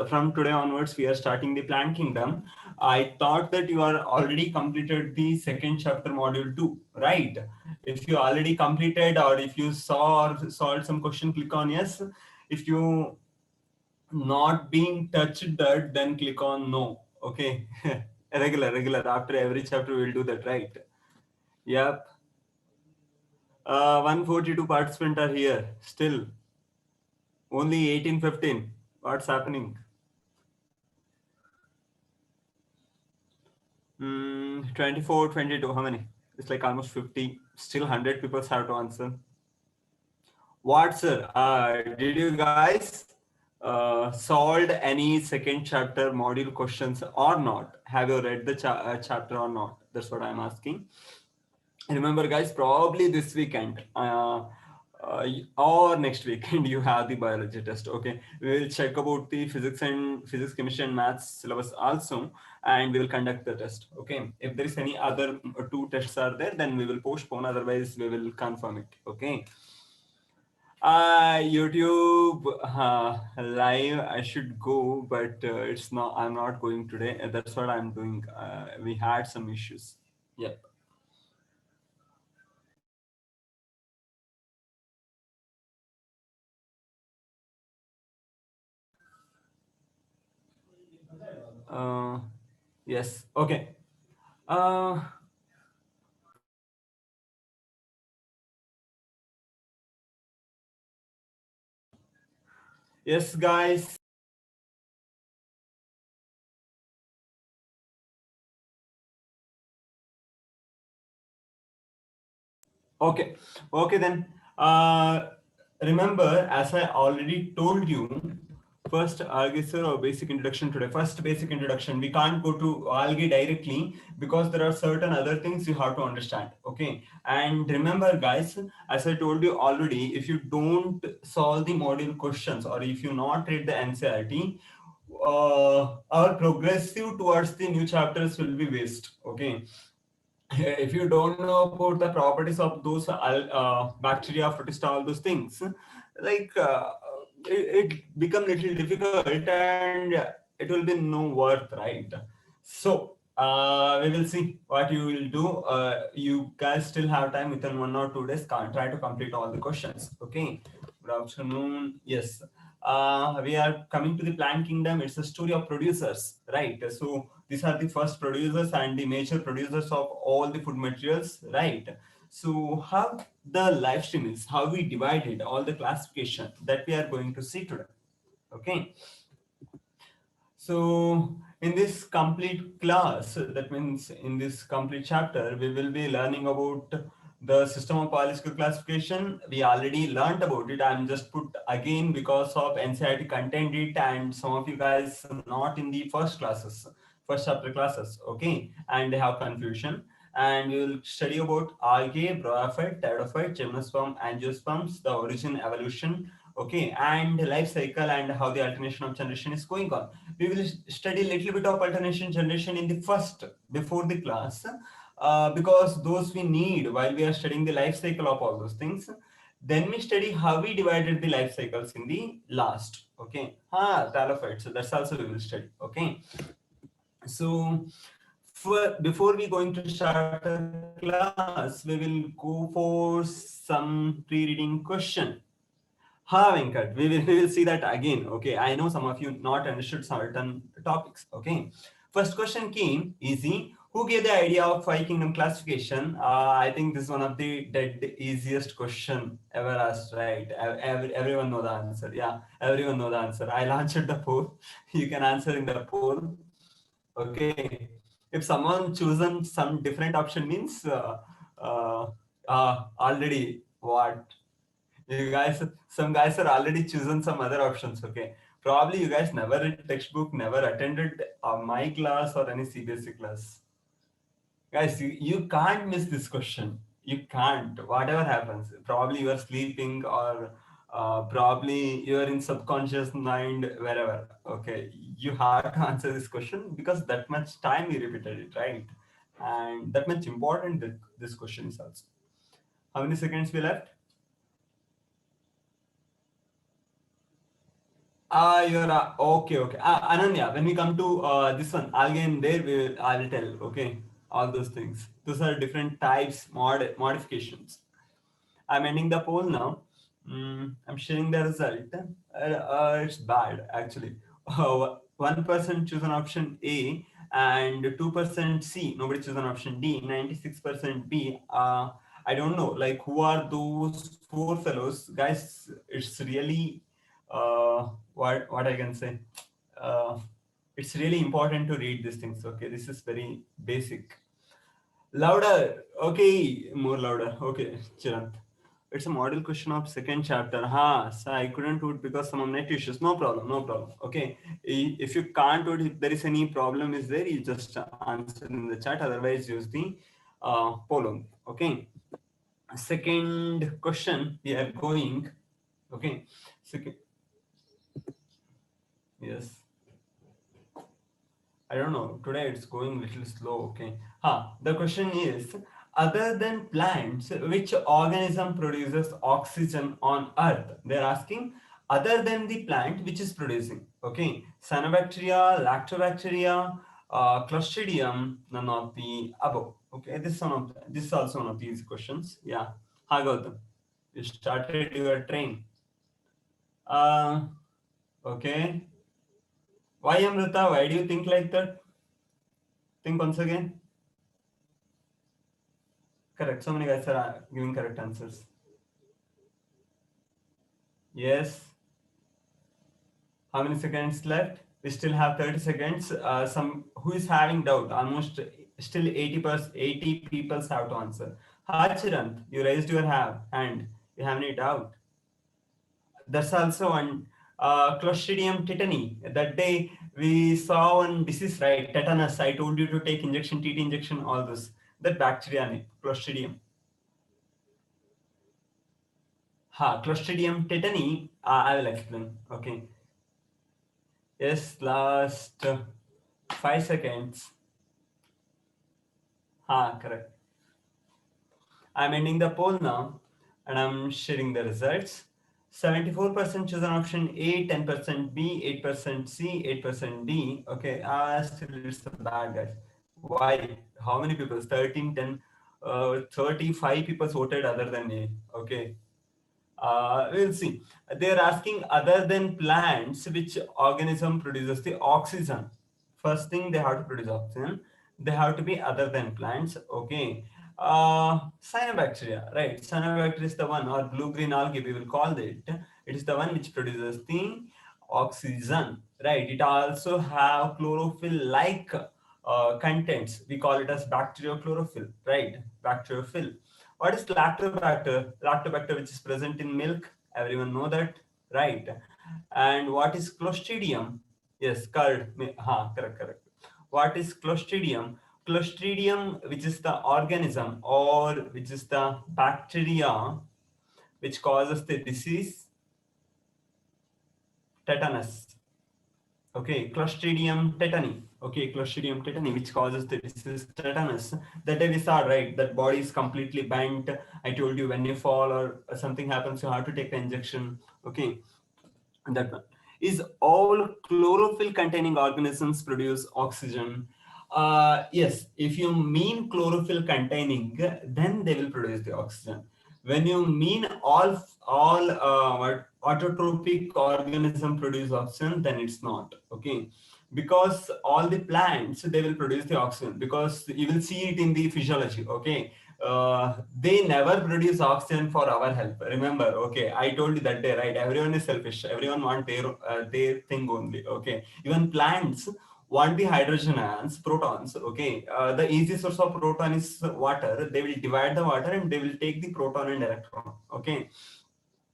from today onwards, we are starting the Plant Kingdom. I thought that you are already completed the second chapter, module 2, right? If you already completed, or if you saw or solved some question, click on yes. If you not being touched that, then click on no. Okay. Regular. After every chapter, we'll do that, right? Yep. 142 participants are here. Still, only 1815. What's happening? 24, 22. How many? It's like almost 50. Still 100 people have to answer. What, sir? Did you guys solved any second chapter module questions or not? Have you read the chapter or not? That's what I'm asking. Remember, guys, probably this weekend or next weekend you have the biology test. Okay, we will check about the physics, chemistry, and maths syllabus also, and we will conduct the test. Okay, if there is any other two tests are there, then we will postpone. Otherwise, we will confirm it. Okay. YouTube live. I should go, but it's not. I'm not going today. That's what I'm doing. We had some issues. Yep. Uh, yes. Okay. Uh, yes, guys. Okay. Okay then. Remember, as I already told you, first algae sir or basic introduction today. First basic introduction. We can't go to algae directly because there are certain other things you have to understand. Okay. And remember, guys, as I told you already, if you don't solve the module questions or if you not read the NCERT, our progressive towards the new chapters will be waste. Okay, if you don't know about the properties of those bacteria, protista, all those things, like it become little difficult and it will be no worth, right? So we will see what you will do. You guys still have time within 1 or 2 days. Try to complete all the questions. Okay. Good afternoon. Yes. We are coming to the plant kingdom. It's a story of producers, right? So these are the first producers and the major producers of all the food materials, right? So how the live stream is, how we divided all the classification that we are going to see today. Okay. So in this complete class, that means in this complete chapter, we will be learning about the system of biological classification. We already learned about it. I'm just put again because of NCERT content it and some of you guys not in the first chapter classes, okay? And they have confusion. And we will study about algae, bryophyte, pteridophyte, gymnosperm, angiosperms, the origin, evolution, okay, and life cycle and how the alternation of generation is going on. We will study a little bit of alternation generation in the first before the class because those we need while we are studying the life cycle of all those things. Then we study how we divided the life cycles in the last. Okay, talophytes. So that's also we will study. Okay, so before we going to start the class, we will go for some pre-reading question. Venkat, we will see that again. Okay, I know some of you not understood certain topics. Okay, first question came easy. Who gave the idea of five kingdom classification? I think this is one of the dead easiest question ever asked. Right? Everyone know the answer. Yeah, everyone know the answer. I launched the poll. You can answer in the poll. Okay, if someone chosen some different option means uh, already what you guys, some guys are already chosen some other options. Okay, probably you guys never read textbook, never attended my class or any CBSE class. Guys, you can't miss this question. You can't. Whatever happens, probably you are sleeping or probably you are in subconscious mind wherever. Okay, you have to answer this question because that much time you repeated it, right? And that much important that this question is also. How many seconds we left? You're okay, okay. Ananya, when we come to this one, again there I will tell. Okay, all those things. Those are different types modifications. I'm ending the poll now. I'm sharing the result. It's bad actually. 1% choose an option A and 2% C. Nobody choose an option D. 96% B. I don't know. Like who are those four fellows, guys? It's really what I can say. Uh, it's really important to read these things. Okay, this is very basic. Louder. Okay, more louder. Okay, Chirant. It's a model question of second chapter. Ha, so I couldn't do it because some net issues. No problem, no problem. Okay, if you can't do it, if there is any problem is there, you just answer in the chat. Otherwise, use the poll. Okay. Second question we are going. Okay. Second. Yes. I don't know. Today it's going little slow. Okay. The question is, other than plants, which organism produces oxygen on Earth? They're asking, other than the plant, which is producing. Okay. Cyanobacteria, Lactobacteria, Clostridium, none of the above. Okay. This is also one of these questions. Yeah. Gautam. You started your train. Uh, okay. Why Amrita? Why do you think like that? Think once again. Correct. So many guys are giving correct answers. Yes. How many seconds left? We still have 30 seconds. Some who is having doubt? Almost still 80 people have to answer. Chirant, you raised your hand. You have any doubt? That's also one. Clostridium tetani. That day we saw one disease, right? Tetanus. I told you to take injection, TT injection, all this. That bacteria, Clostridium. Clostridium tetani. I will explain. Okay. Yes, last 5 seconds. Correct. I'm ending the poll now and I'm sharing the results. 74% chosen option A, 10% B, 8% C, 8% D. Okay, still it's bad, guys. Why? How many people? 13, 10, 35 people voted other than A. Okay. We'll see. They're asking other than plants, which organism produces the oxygen. First thing they have to produce oxygen. They have to be other than plants. Okay. Cyanobacteria, right? Cyanobacteria is the one, or blue-green algae, we will call it. It is the one which produces the oxygen, right? It also have chlorophyll-like contents. We call it as bacteriochlorophyll, right? Bacteriophil. What is lactobacter? Lactobacter, which is present in milk. Everyone know that, right? And what is Clostridium? Yes, curd. Correct, correct. What is Clostridium? Clostridium, which is the organism or which is the bacteria which causes the disease tetanus. Okay, Clostridium tetani. Okay, Clostridium tetani, which causes the disease tetanus. That day we saw, right, that body is completely bent. I told you when you fall or something happens, you have to take the injection. Okay, that one. Is all chlorophyll containing organisms produce oxygen? Yes, if you mean chlorophyll containing, then they will produce the oxygen. When you mean all autotrophic organism produce oxygen, then it's not. Okay, because all the plants they will produce the oxygen because you will see it in the physiology. Okay, they never produce oxygen for our help. Remember, okay, I told you that day, right? Everyone is selfish. Everyone want their thing only. Okay, even plants want the hydrogen ions, protons. Okay, the easy source of proton is water. They will divide the water and they will take the proton and electron. Okay,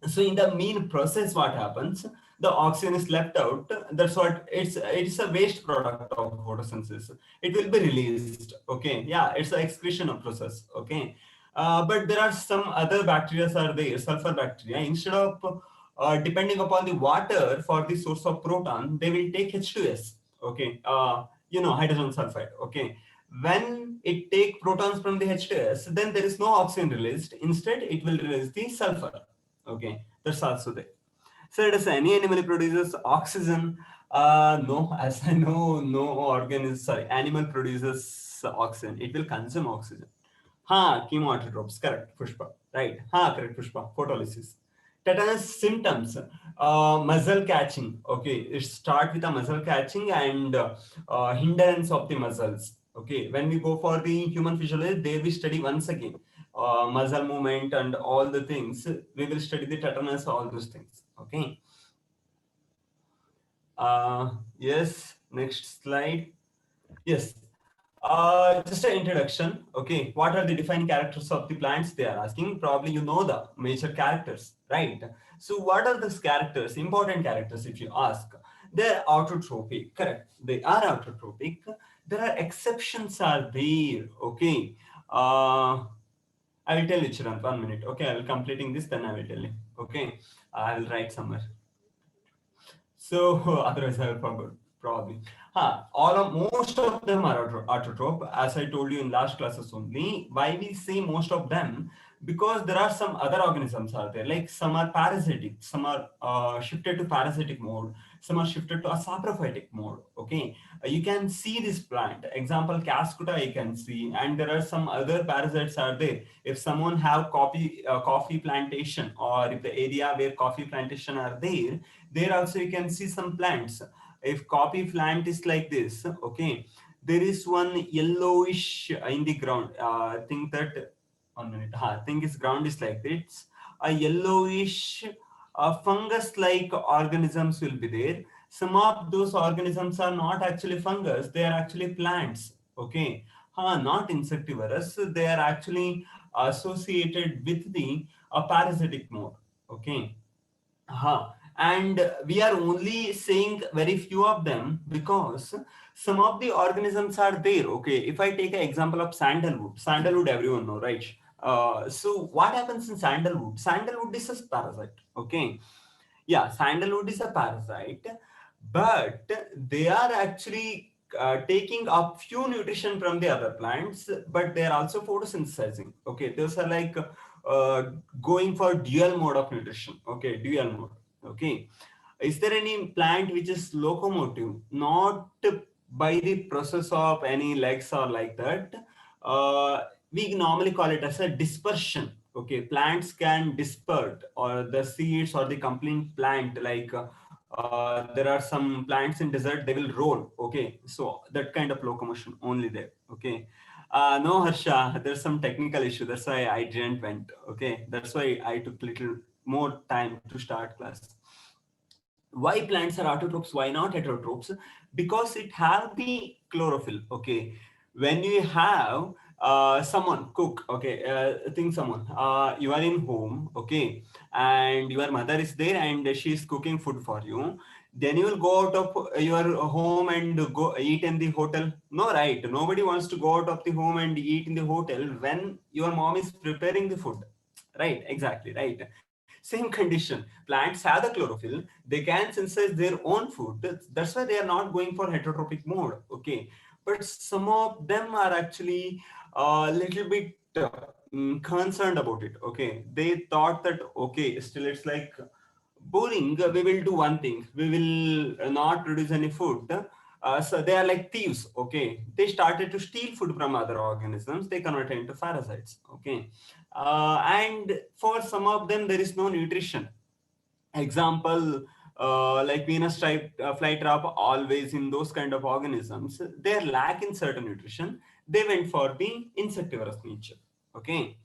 so in the mean process what happens, the oxygen is left out. That's what it's a waste product of photosynthesis. It will be released. Okay, yeah, it's an excretion of process. Okay, but there are some other bacteria are there, sulfur bacteria. Instead of depending upon the water for the source of proton, they will take H2S. Okay, hydrogen sulfide. Okay, when it take protons from the H2S, then there is no oxygen released. Instead, it will release the sulfur. Okay, that's also there. So does any animal produces oxygen? No, as I know, no organism, sorry, animal produces oxygen. It will consume oxygen. Chemoautotropes, correct, Pushpa. Right. Correct, Pushpa. Photolysis. Tetanus symptoms, muscle catching. Okay, it start with a muscle catching and hindrance of the muscles. Okay, when we go for the human physiology, they will study once again muscle movement and all the things. We will study the tetanus, all those things. Okay. Yes. Next slide. Yes. Just an introduction. Okay, what are the defining characters of the plants? They are asking. Probably you know the major characters, right? So, what are those characters? Important characters, if you ask. They're autotrophic. Correct. They are autotrophic. There are exceptions are there. Okay. I will tell you, Chirant. 1 minute. Okay, I will completing this. Then I will tell you. Okay. I will write somewhere. So otherwise I will forget probably. Most of them are autotroph, as I told you in last classes only. Why we say most of them? Because there are some other organisms are there. Like some are parasitic, some are shifted to parasitic mode, some are shifted to a saprophytic mode. Okay, you can see this plant. Example, Cascuta you can see, and there are some other parasites are there. If someone have coffee plantation, or if the area where coffee plantation are there also you can see some plants. If coffee plant is like this, okay, there is one yellowish in the ground. I think that 1 minute. I think its ground is like this. It's a yellowish fungus-like organisms will be there. Some of those organisms are not actually fungus; they are actually plants. Okay, not insectivorous. They are actually associated with the parasitic mode. Okay. And we are only saying very few of them because some of the organisms are there. Okay, if I take an example of sandalwood everyone know, right? So what happens in sandalwood? Sandalwood is a parasite. Okay, yeah, sandalwood is a parasite, but they are actually taking a few nutrition from the other plants, but they are also photosynthesizing. Okay, those are like going for dual mode of nutrition. Okay, dual mode. Okay, is there any plant which is locomotive, not by the process of any legs or like that? We normally call it as a dispersion. Okay, plants can disperse, or the seeds or the complete plant, like there are some plants in desert, they will roll. Okay, so that kind of locomotion only there. Okay. No, Harsha, there's some technical issue. That's why I didn't went. Okay, that's why I took little more time to start class. Why plants are autotrophs? Why not heterotrophs? Because it have the chlorophyll. Okay, when you have someone cook, okay, think someone, you are in home, okay, and your mother is there and she is cooking food for you. Then you will go out of your home and go eat in the hotel. No, right? Nobody wants to go out of the home and eat in the hotel when your mom is preparing the food. Right? Exactly. Right. Same condition. Plants have the chlorophyll. They can synthesize their own food. That's why they are not going for heterotrophic mode. Okay. But some of them are actually a little bit concerned about it. Okay. They thought that, okay, still it's like boring. We will do one thing. We will not produce any food. So they are like thieves. Okay. They started to steal food from other organisms. They converted into parasites. Okay. And for some of them, there is no nutrition. Example, like Venus type flytrap, always in those kind of organisms, they lack in certain nutrition. They went for the insectivorous nature. Okay.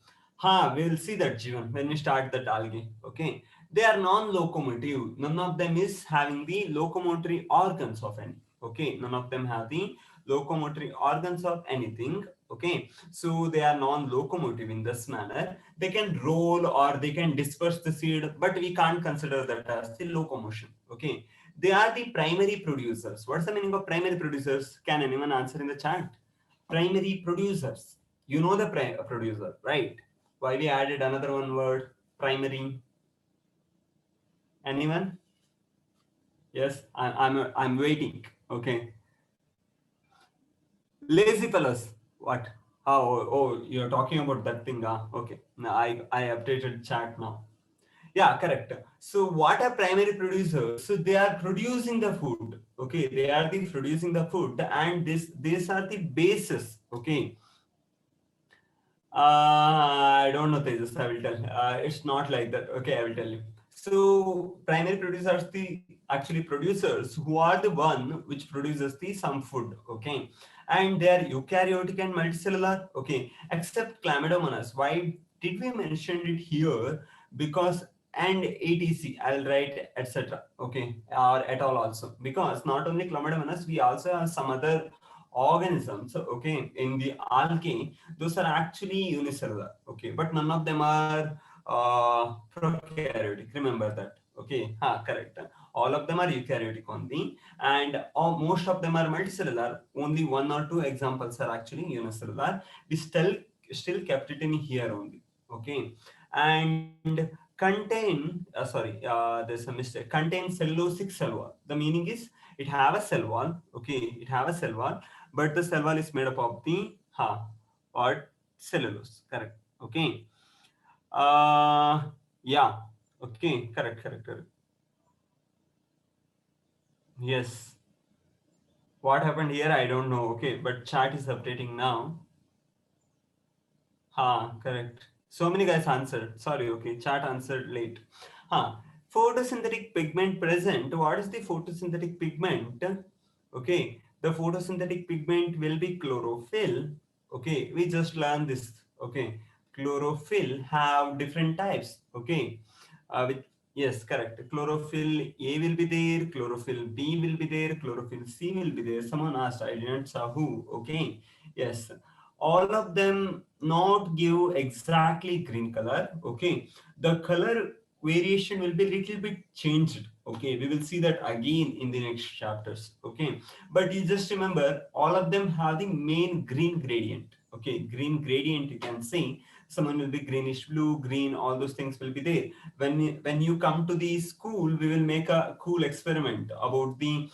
We will see that, Jivan, when we start that algae. Okay. They are non-locomotive. None of them is having the locomotory organs of any. Okay. None of them have the locomotory organs of anything. Okay. So they are non-locomotive in this manner. They can roll or they can disperse the seed, but we can't consider that as the locomotion. Okay. They are the primary producers. What's the meaning of primary producers? Can anyone answer in the chat? Primary producers. You know the producer, right? Why we added another one word, primary? Anyone? Yes, I'm waiting. Okay. Lazy fellows. What? Oh, you're talking about that thing. Okay. Now I updated chat now. Yeah, correct. So what are primary producers? So they are producing the food. Okay, they are the producing the food, and these are the bases. Okay. I don't know, Tejas. I will tell. It's not like that. Okay, I will tell you. So primary producers are the actually producers who are the one which produces the some food. Okay, and they are eukaryotic and multicellular. Okay, except Chlamydomonas. Why did we mention it here? Because and etc. I'll write etc. Okay, or at all also, because not only Chlamydomonas, we also have some other organisms. Okay, in the algae, those are actually unicellular. Okay, but none of them are prokaryotic. Remember that. Okay, correct. All of them are eukaryotic only, and most of them are multicellular. Only one or two examples are actually unicellular. We still kept it in here only. Okay, and contain. There's a mistake. Contain cellulosic cell wall. The meaning is it have a cell wall. Okay, it have a cell wall, but the cell wall is made up of the or cellulose. Correct. Okay. Uh, yeah. Okay. Correct. Yes. What happened here? I don't know. Okay, but chat is updating now. Correct. So many guys answered. Sorry, okay. Chat answered late. Huh. Photosynthetic pigment present. What is the photosynthetic pigment? Okay. The photosynthetic pigment will be chlorophyll. Okay. We just learned this. Okay. Chlorophyll have different types. Okay. With yes, correct. Chlorophyll A will be there. Chlorophyll B will be there. Chlorophyll C will be there. Someone asked. I didn't saw who. Okay. Yes, all of them not give exactly green color. Okay, the color variation will be little bit changed. Okay, we will see that again in the next chapters. Okay, but you just remember all of them have the main green gradient. Okay, green gradient, you can see someone will be greenish blue, green, all those things will be there. When you come to the school, we will make a cool experiment about the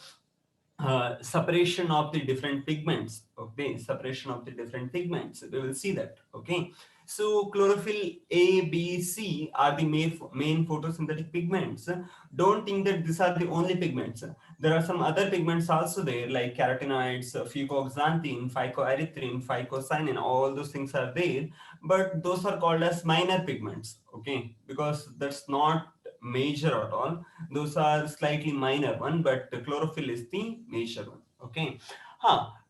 separation of the different pigments. Okay, separation of the different pigments, we will see that. Okay, so chlorophyll A, B, C are the main photosynthetic pigments. Don't think that these are the only pigments. There are some other pigments also there, like carotenoids, fucoxanthin, phycoerythrin, phycocyanin, all those things are there, but those are called as minor pigments. Okay, because that's not major at all, those are slightly minor one, but the chlorophyll is the major one. Okay.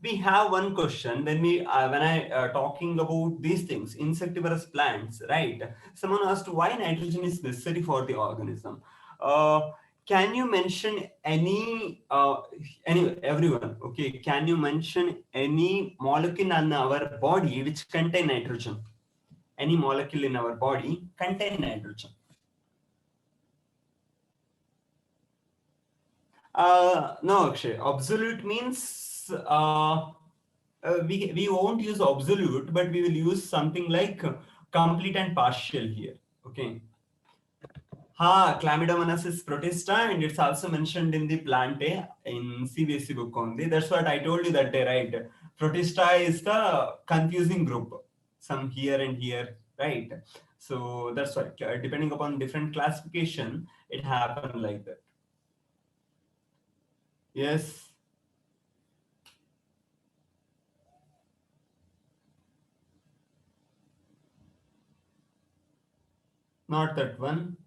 We have one question when I talking about these things, insectivorous plants, right? Someone asked why nitrogen is necessary for the organism. Uh, can you mention any everyone? Okay, can you mention any molecule in our body which contain nitrogen? Any molecule in our body contain nitrogen? No, Akshay. Absolute means we won't use absolute, but we will use something like complete and partial here. Okay. Chlamydomonas is protista, and it's also mentioned in the plant in CBSE book only. That's what I told you that day, right? Protista is the confusing group, some here and here, right? So that's why, depending upon different classification, it happened like that. Yes. Not that one.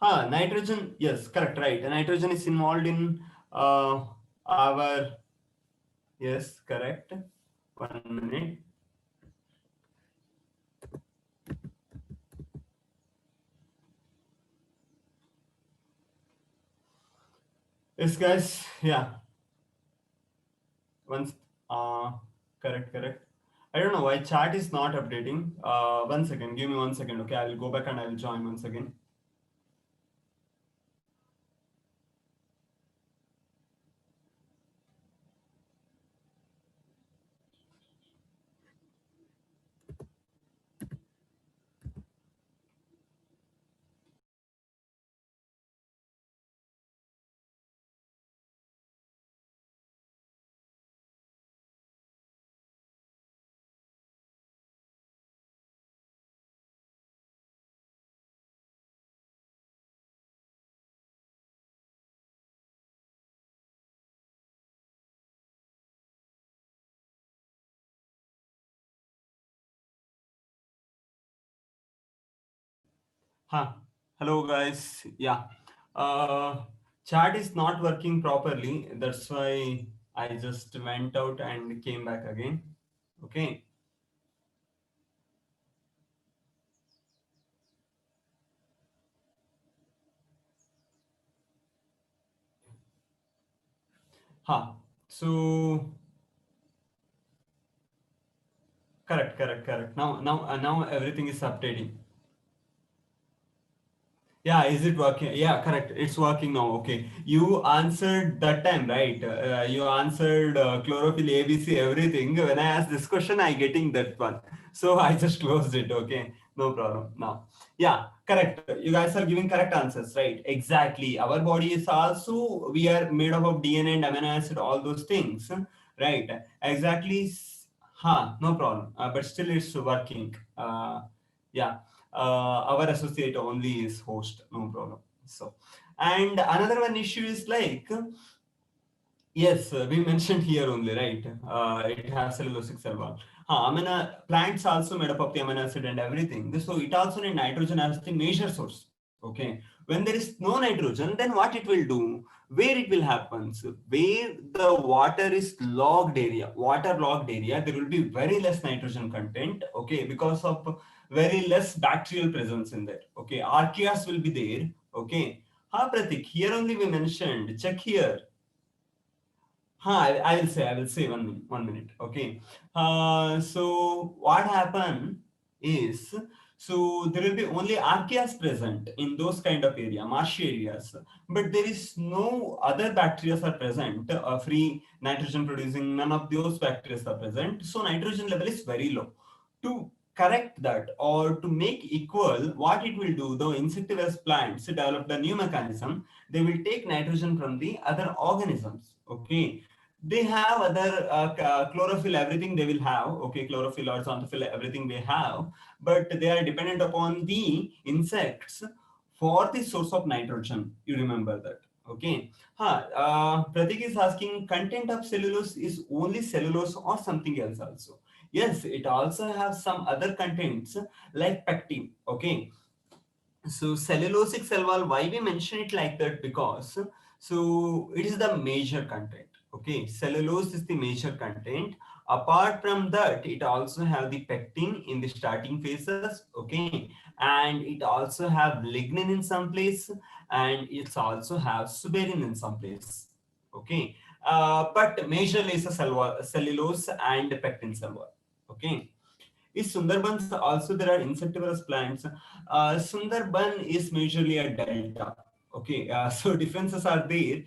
Nitrogen, yes, correct, right. Nitrogen is involved in our, yes, correct. 1 minute. Yes, guys, yeah, once, uh, correct. I don't know why chat is not updating. 1 second, give me 1 second, okay? I will go back and I will join once again. Huh. Hello guys. Yeah. Uh, Chat is not working properly. That's why I just went out and came back again. Okay. Huh. So correct. Now everything is updating. Yeah, is it working? Yeah, correct. It's working now. Okay. You answered that time, right? You answered chlorophyll, ABC, everything. When I asked this question, I getting that one. So I just closed it. Okay. No problem. Now, yeah, correct. You guys are giving correct answers, right? Exactly. Our body is also, we are made up of DNA and amino acid, all those things, right? Exactly. No problem. But still it's working. Yeah, our associate only is host, no problem. So, and another one issue is like, yes, we mentioned here only, right? It has cellulosic cell wall. Plants also made up of the amino acid and everything. So it also need nitrogen as the major source. Okay. When there is no nitrogen, then what it will do? Where it will happen? So where the water is logged area, water logged area, there will be very less nitrogen content. Okay, because of very less bacterial presence in there. Okay, archaeas will be there. Okay. Pratik, here only we mentioned. Check here. I will say 1 minute. 1 minute. Okay. So what happened is, so there will be only archaeas present in those kind of area, marshy areas, but there is no other bacteria are present, free nitrogen producing. None of those bacteria are present. So nitrogen level is very low. To correct that or to make equal, what it will do, though insectivorous plants developed a new mechanism, they will take nitrogen from the other organisms. Okay, they have other chlorophyll, everything they will have. Okay, chlorophyll or xanthophyll, everything they have, but they are dependent upon the insects for the source of nitrogen. You remember that. Okay. Pratik is asking, content of cellulose is only cellulose or something else also? Yes, it also has some other contents like pectin. Okay, so cellulosic cell wall, why we mention it like that? Because so it is the major content. Okay, cellulose is the major content. Apart from that, it also have the pectin in the starting phases. Okay, and it also have lignin in some place, and it also have suberin in some place. Okay, but majorly is a cellulose and pectin cell wall. Okay, is Sundarbans also there are insectivorous plants? Sundarban is majorly a delta. Okay, so differences are there.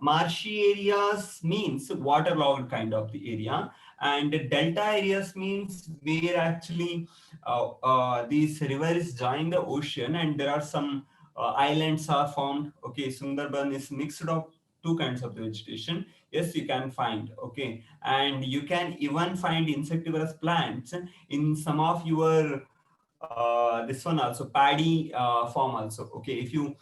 Marshy areas means waterlogged kind of the area, and delta areas means where actually this river is joining the ocean, and there are some islands are formed. Okay, Sundarban is mixed of two kinds of vegetation. Yes, you can find. Okay, and you can even find insectivorous plants in some of your this one also paddy farm also. Okay, if you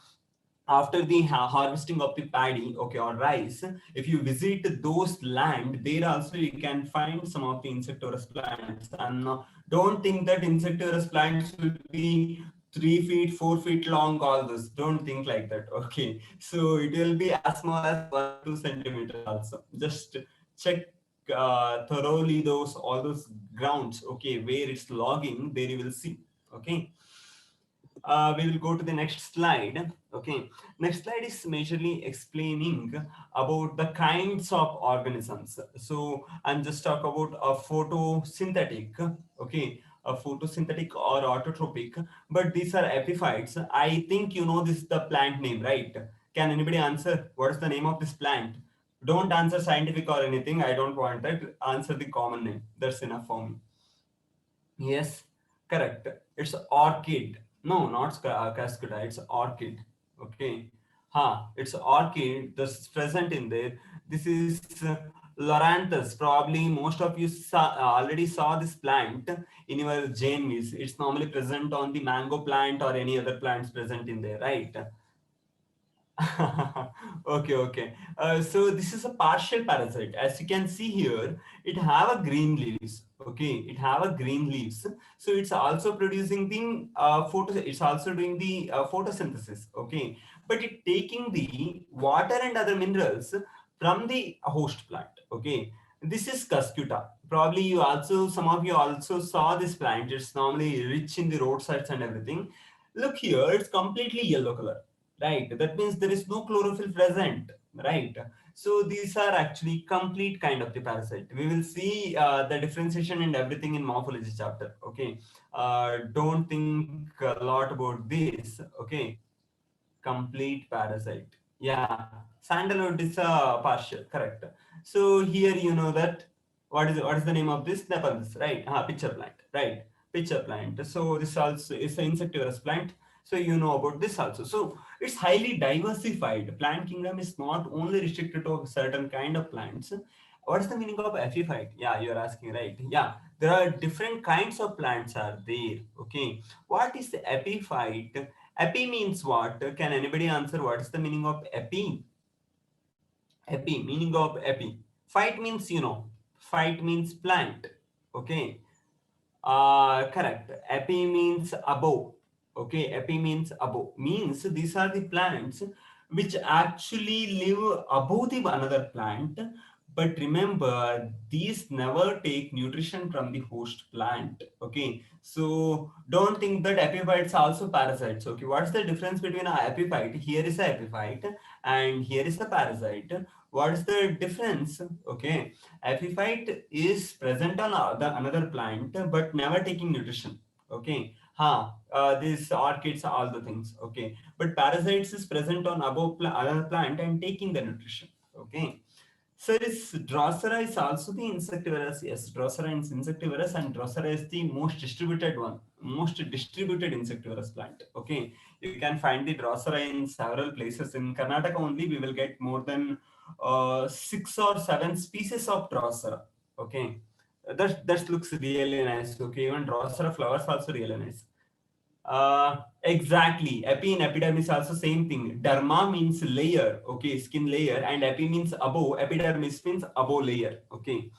after the harvesting of the paddy, okay, or rice, if you visit those land, there also you can find some of the insectivorous plants. And don't think that insectivorous plants will be 3 feet 4 feet long, all this, don't think like that. Okay, so it will be as small as 1 2 centimeters also. Just check thoroughly those all those grounds, okay, where it's logging, there you will see. Okay, we will go to the next slide. Okay, next slide is majorly explaining about the kinds of organisms. So I'm just talk about a photosynthetic. Okay, a photosynthetic or autotrophic, but these are epiphytes. I think you know this is the plant name, right? Can anybody answer what is the name of this plant? Don't answer scientific or anything, I don't want that. Answer the common name, that's enough for me. Yes, correct. It's orchid. No, not cascada. It's orchid. Okay. It's orchid. That's present in there. This is Loranthus. Probably most of you already saw this plant in your Jain meals. It's normally present on the mango plant or any other plants present in there, right? Okay. So this is a partial parasite. As you can see here, it have a green leaves. Okay, it have a green leaves, so it's also producing the it's also doing the photosynthesis. Okay, but it taking the water and other minerals from the host plant. Okay, this is cuscuta. Probably you also, some of you also saw this plant. It's normally rich in the roadsides and everything. Look here, it's completely yellow color, right? That means there is no chlorophyll present, right? So these are actually complete kind of the parasite. We will see the differentiation and everything in morphology chapter. Okay, don't think a lot about this. Okay, complete parasite. Yeah, sandalwood is a partial, correct. So here you know that what is the name of this? Nepalus, right? Pitcher plant, right? Pitcher plant. So this also is an insectivorous plant. So you know about this also. So it's highly diversified. Plant kingdom is not only restricted to a certain kind of plants. What's the meaning of epiphyte? Yeah, you're asking, right? Yeah, there are different kinds of plants are there. Okay, what is the epiphyte? Epi means what? Can anybody answer what is the meaning of epi? Epi, meaning of epi. Phyte means, you know, phyte means plant. Okay. Correct. Epi means above. Okay. Epi means above. Means these are the plants which actually live above the another plant. But remember, these never take nutrition from the host plant. Okay. So don't think that epiphytes are also parasites. Okay. What's the difference between an epiphyte? Here is an epiphyte and here is a parasite. What is the difference? Okay. Epiphyte is present on the another plant but never taking nutrition. Okay. These orchids, all the things. Okay. But parasites is present on above another plant and taking the nutrition. Okay. So is Drosera is also the insectivorous. Yes, Drosera is insectivorous and Drosera is the most distributed one, most distributed insectivorous plant. Okay, you can find the Drosera in several places. In Karnataka only, we will get more than 6 or 7 species of Drosera. Okay, that looks really nice. Okay, even Drosera flowers also really nice. Exactly. Epi and epidermis also same thing. Derma means layer, okay, skin layer, and epi means above. Epidermis means above layer, okay.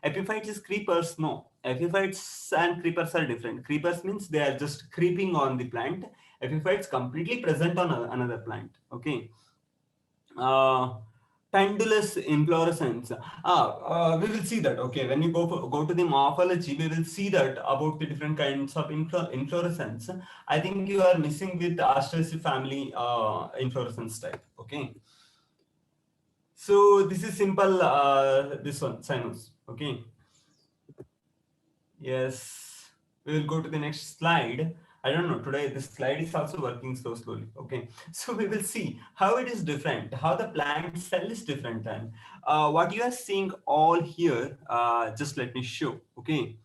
Epiphytes is creepers, no. Epiphytes and creepers are different. Creepers means they are just creeping on the plant. Epiphytes completely present on another plant, okay. uh, Pendulous inflorescence. We will see that. Okay, when you go to the morphology, we will see that about the different kinds of inflorescence. I think you are missing with Asteraceae family inflorescence type. Okay, so this is simple. This one, sinus. Okay, yes, we will go to the next slide. I don't know, today this slide is also working so slowly. Okay, so we will see how it is different, how the plant cell is different. Then what you are seeing all here, just let me show. Okay,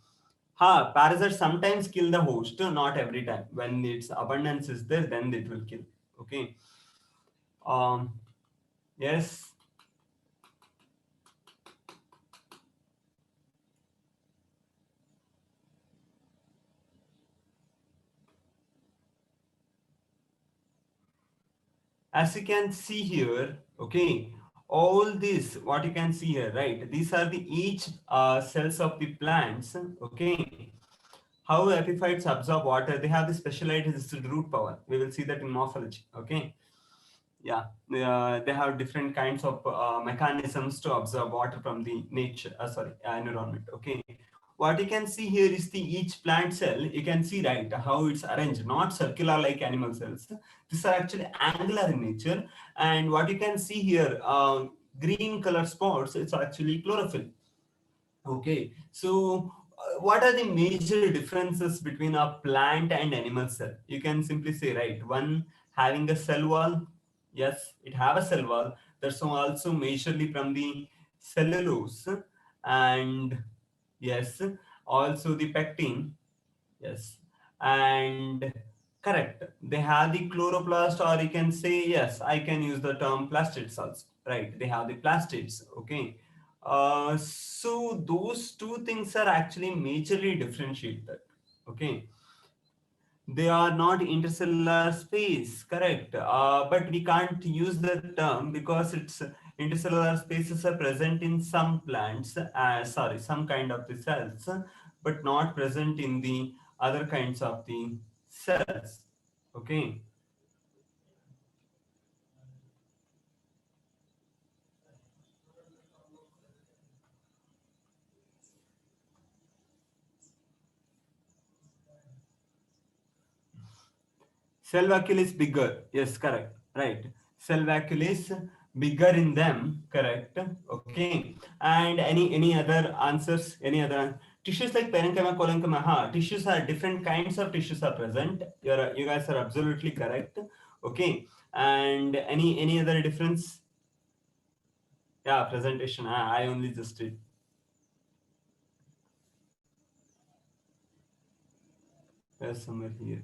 parasites sometimes kill the host, not every time. When its abundance is there, then it will kill. Okay, um, yes. As you can see here, okay, all this, what you can see here, right? These are the each cells of the plants, okay. How epiphytes absorb water, they have the specialized root power. We will see that in morphology, okay. Yeah, they have different kinds of mechanisms to absorb water from the nature, environment, okay. What you can see here is the each plant cell. You can see, right, how it's arranged, not circular like animal cells. These are actually angular in nature. And what you can see here, green color spots, it's actually chlorophyll. Okay, so what are the major differences between a plant and animal cell? You can simply say, right, one having a cell wall. Yes, it have a cell wall. That's also majorly from the cellulose, and yes, also the pectin. Yes, and correct. They have the chloroplast, or you can say, yes, I can use the term plastids also. Right, they have the plastids. Okay, so those two things are actually majorly differentiated. Okay, they are not intercellular space, correct? But we can't use the term because it's intercellular spaces are present in some plants, some kind of the cells, but not present in the other kinds of the cells. Okay. Cell vacuole is bigger. Yes, correct. Right. Cell vacuole is bigger in them. Correct. Okay. And any other answers? Any other tissues like parenchyma, collenchyma? Tissues are different kinds of tissues are present. You guys are absolutely correct. Okay. And any other difference? Yeah, presentation. I only just did. There's somewhere here.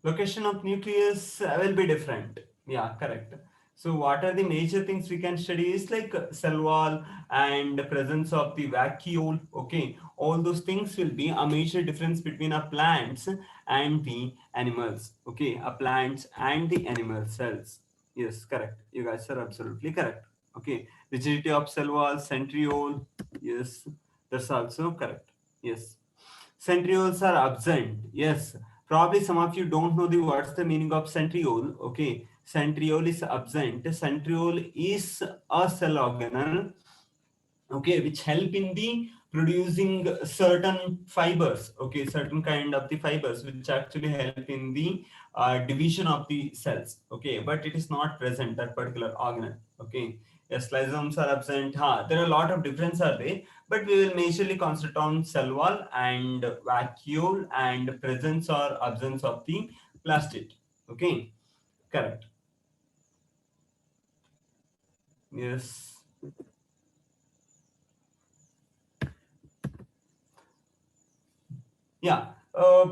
Location of nucleus will be different. Yeah, correct. So what are the major things we can study is like cell wall and presence of the vacuole. Okay, all those things will be a major difference between a plants and the animals. Okay, a plants and the animal cells. Yes, correct. You guys are absolutely correct. Okay, rigidity of cell wall, centriole. Yes, that's also correct. Yes. Centrioles are absent. Yes. Probably some of you don't know the what's the meaning of centriole. Okay. Centriole is absent. Centriole is a cell organelle, okay, which help in the producing certain fibers, okay, certain kind of the fibers which actually help in the division of the cells, okay, but it is not present that particular organelle, okay. Yes, lysosomes are absent. There are a lot of difference are there, but we will majorly concentrate on cell wall and vacuole and presence or absence of the plastid, okay, correct. Yes. Yeah.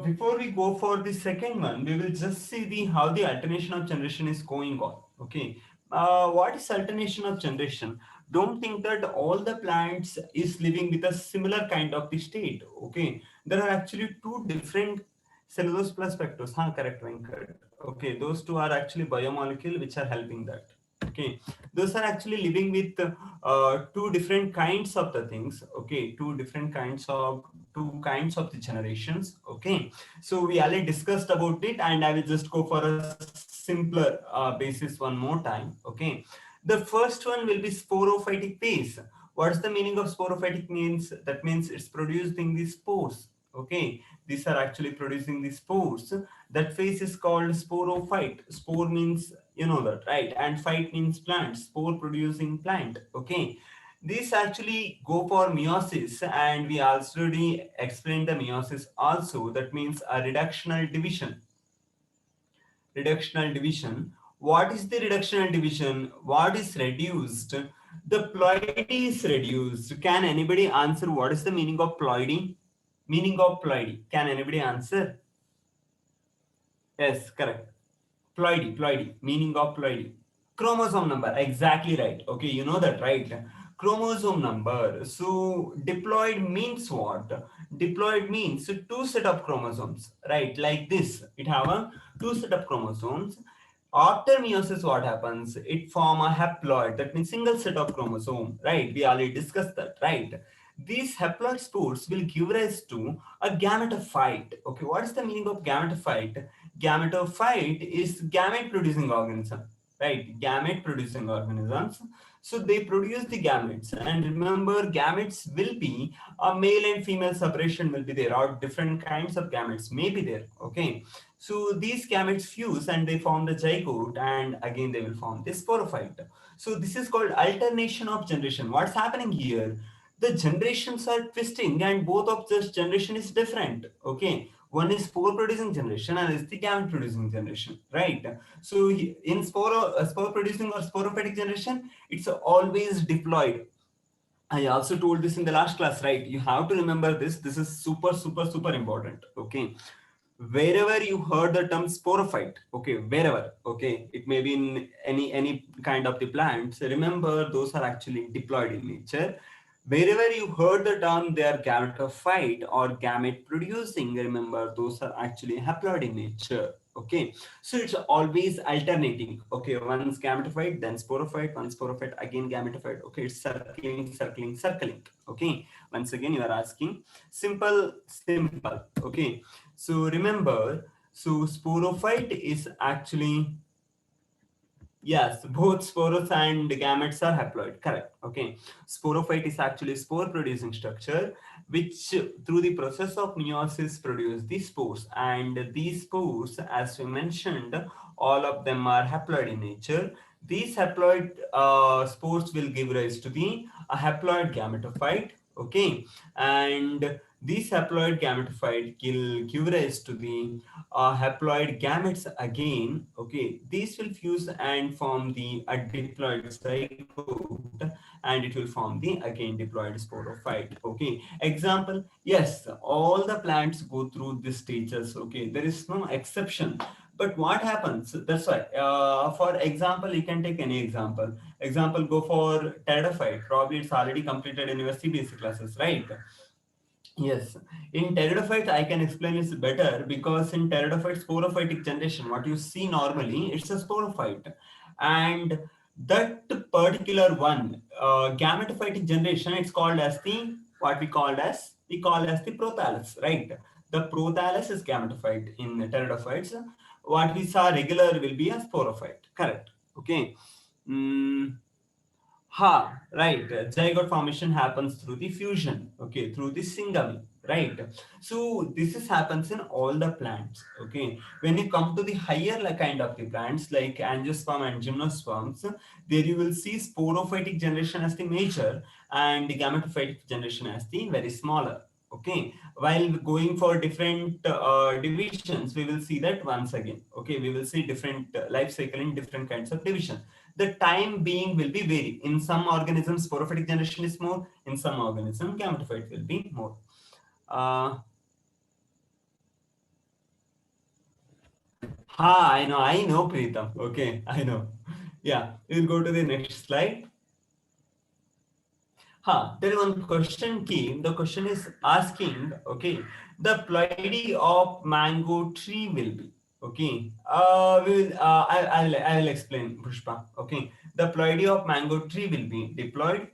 Before we go for the second one, we will just see the how the alternation of generation is going on. Okay. What is alternation of generation? Don't think that all the plants is living with a similar kind of the state. Okay. There are actually two different cellulose plus pectose. Correct, Venkat. Okay. Those two are actually biomolecule which are helping that. Okay, those are actually living with two different kinds of the things. Okay, two kinds of the generations. Okay, so we already discussed about it, and I will just go for a simpler basis one more time. Okay, the first one will be sporophytic phase. What's the meaning of sporophytic? Means that means it's producing the spores. Okay, these are actually producing the spores. That phase is called sporophyte. Spore means, you know that, right? And phyte means plant, spore producing plant. Okay, these actually go for meiosis, and we already explained the meiosis also. That means a reductional division. Reductional division. What is the reductional division? What is reduced? The ploidy is reduced. Can anybody answer what is the meaning of ploidy? Meaning of ploidy. Can anybody answer? Yes, correct. Ploidy, meaning of ploidy. Chromosome number, exactly right. Okay, you know that, right? Chromosome number. So diploid means what? Diploid means two set of chromosomes, right? Like this. It have a two set of chromosomes. After meiosis, what happens? It form a haploid. That means single set of chromosome, right? We already discussed that, right? These haploid spores will give rise to a gametophyte. Okay, what is the meaning of gametophyte? Gametophyte is gamete producing organism, right? Gamete producing organisms. So they produce the gametes, and remember, gametes will be a male and female separation will be there, or different kinds of gametes may be there. Okay, so these gametes fuse and they form the zygote, and again they will form this sporophyte. So this is called alternation of generation. What's happening here? The generations are twisting, and both of this generation is different. Okay, one is spore producing generation and is the gamete producing generation, right? So in spore producing or sporophytic generation, it's always diploid. I also told this in the last class, right? You have to remember this. This is super important. Okay, wherever you heard the term sporophyte, okay, wherever, okay, it may be in any kind of the plants, remember those are actually diploid in nature. Wherever you heard the term they are gametophyte or gamete producing, remember those are actually haploid in nature. Okay, so it's always alternating. Okay, once gametophyte, then sporophyte, once sporophyte, again gametophyte. Okay, it's circling, circling, circling. Okay, once again you are asking simple, simple. Okay, so remember, so sporophyte is actually, yes, both spores and gametes are haploid. Correct. Okay. Sporophyte is actually spore producing structure which through the process of meiosis produce the spores, and these spores, as we mentioned, all of them are haploid in nature. These haploid spores will give rise to the haploid gametophyte. Okay, and these haploid gametophyte will give rise to the haploid gametes again. Okay, these will fuse and form the diploid zygote, and it will form the again diploid sporophyte. Okay, example, yes, all the plants go through these stages. Okay, there is no exception. But what happens? That's why, for example, you can take any example. Example, go for pteridophyte. Probably it's already completed in your CBSE classes, right? Yes, in pteridophyte, I can explain this better because in pteridophyte sporophytic generation, what you see normally, it's a sporophyte, and that particular one, gametophytic generation, it's called as the what we call as the prothallus, right? The prothallus is gametophyte in pteridophytes. What we saw regular will be a sporophyte, correct? Okay. Mm, Ha, right. Zygote formation happens through the fusion, okay, through the syngamy, right? So this is happens in all the plants, okay. When you come to the higher kind of the plants like angiosperm and gymnosperms, there you will see sporophytic generation as the major and the gametophytic generation as the very smaller. Okay, while going for different divisions, we will see that once again. Okay, we will see different life cycle in different kinds of division. The time being will be vary. In some organisms, sporophytic generation is more. In some organism, gametophyte will be more. Uh, I know, Preetham. Okay, I know. Yeah, we'll go to the next slide. There is one question came. The question is asking, okay, the ploidy of mango tree will be. Okay, I will explain, Pushpa. Okay, the ploidy of mango tree will be diploid,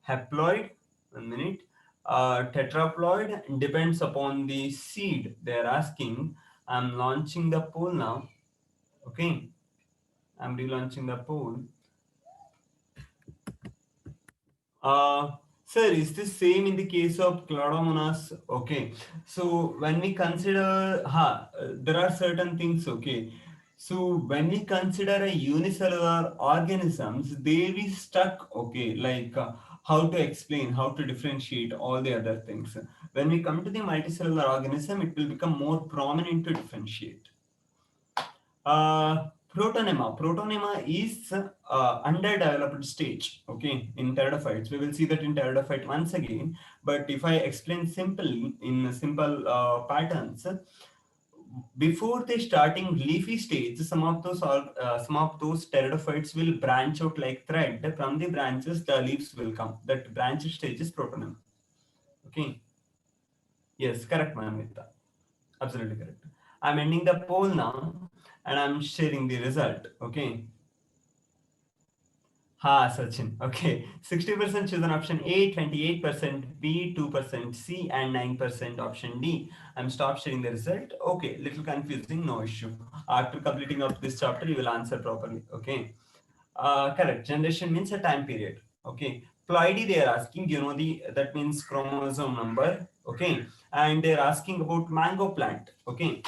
haploid, 1 minute, tetraploid, depends upon the seed. They are asking. I'm launching the poll now. Okay, I'm relaunching the poll. Uh, Sir, is this same in the case of Cladomonas? Okay. So when we consider, there are certain things, okay. So when we consider a unicellular organisms, they be stuck, okay, like how to explain, how to differentiate all the other things. When we come to the multicellular organism, it will become more prominent to differentiate. Protonema. Protonema is underdeveloped stage. Okay, in pteridophytes, we will see that in pteridophyte once again. But if I explain simply in simple patterns, before the starting leafy stage, some of those pteridophytes will branch out like thread. From the branches, the leaves will come. That branch stage is protonema. Okay. Yes, correct, Manvita. Absolutely correct. I'm ending the poll now and I'm sharing the result. Okay. Sachin. Okay. 60% chosen option A, 28% B, 2% C, and 9% option D. I'm stop sharing the result. Okay. Little confusing, no issue. After completing of this chapter, you will answer properly. Okay. Correct. Generation means a time period. Okay. Ploidy, they are asking, that means chromosome number. Okay. And they're asking about mango plant. Okay.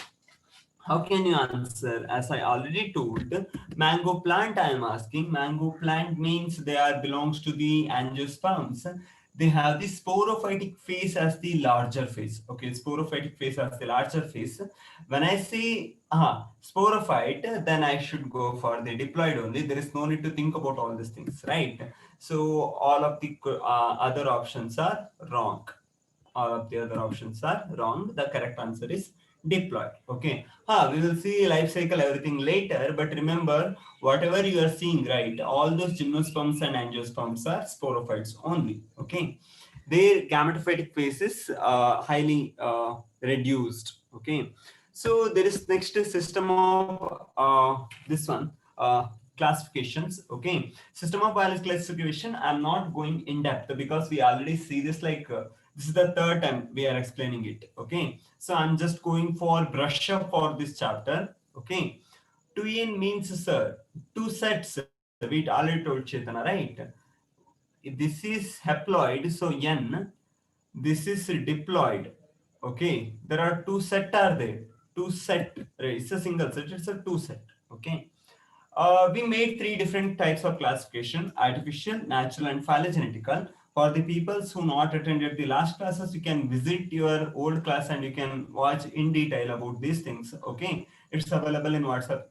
How can you answer? As I already told, mango plant I am asking. Mango plant means they are belongs to the angiosperms. They have the sporophytic phase as the larger phase. Okay, sporophytic phase as the larger phase. When I say sporophyte, then I should go for the diploid only. There is no need to think about all these things, right? So all of the other options are wrong. All of the other options are wrong. The correct answer is diploid. Okay. We will see life cycle everything later, but remember, whatever you are seeing, right, all those gymnosperms and angiosperms are sporophytes only. Okay. Their gametophytic phase is highly reduced. Okay. So there is next system of this one, classifications. Okay, system of biology classification. I'm not going in depth because we already see this. Like this is the third time we are explaining it. Okay, so I'm just going for brush up for this chapter. Okay, 2n means sir two sets. We already told Chetana, right? This is haploid, so n. This is diploid. Okay, there are two set are there. Two set, right? It's a single set, it's a two set. Okay. We made three different types of classification: artificial, natural, and phylogenetical. For the peoples who not attended the last classes, you can visit your old class and you can watch in detail about these things. Okay, it's available in WhatsApp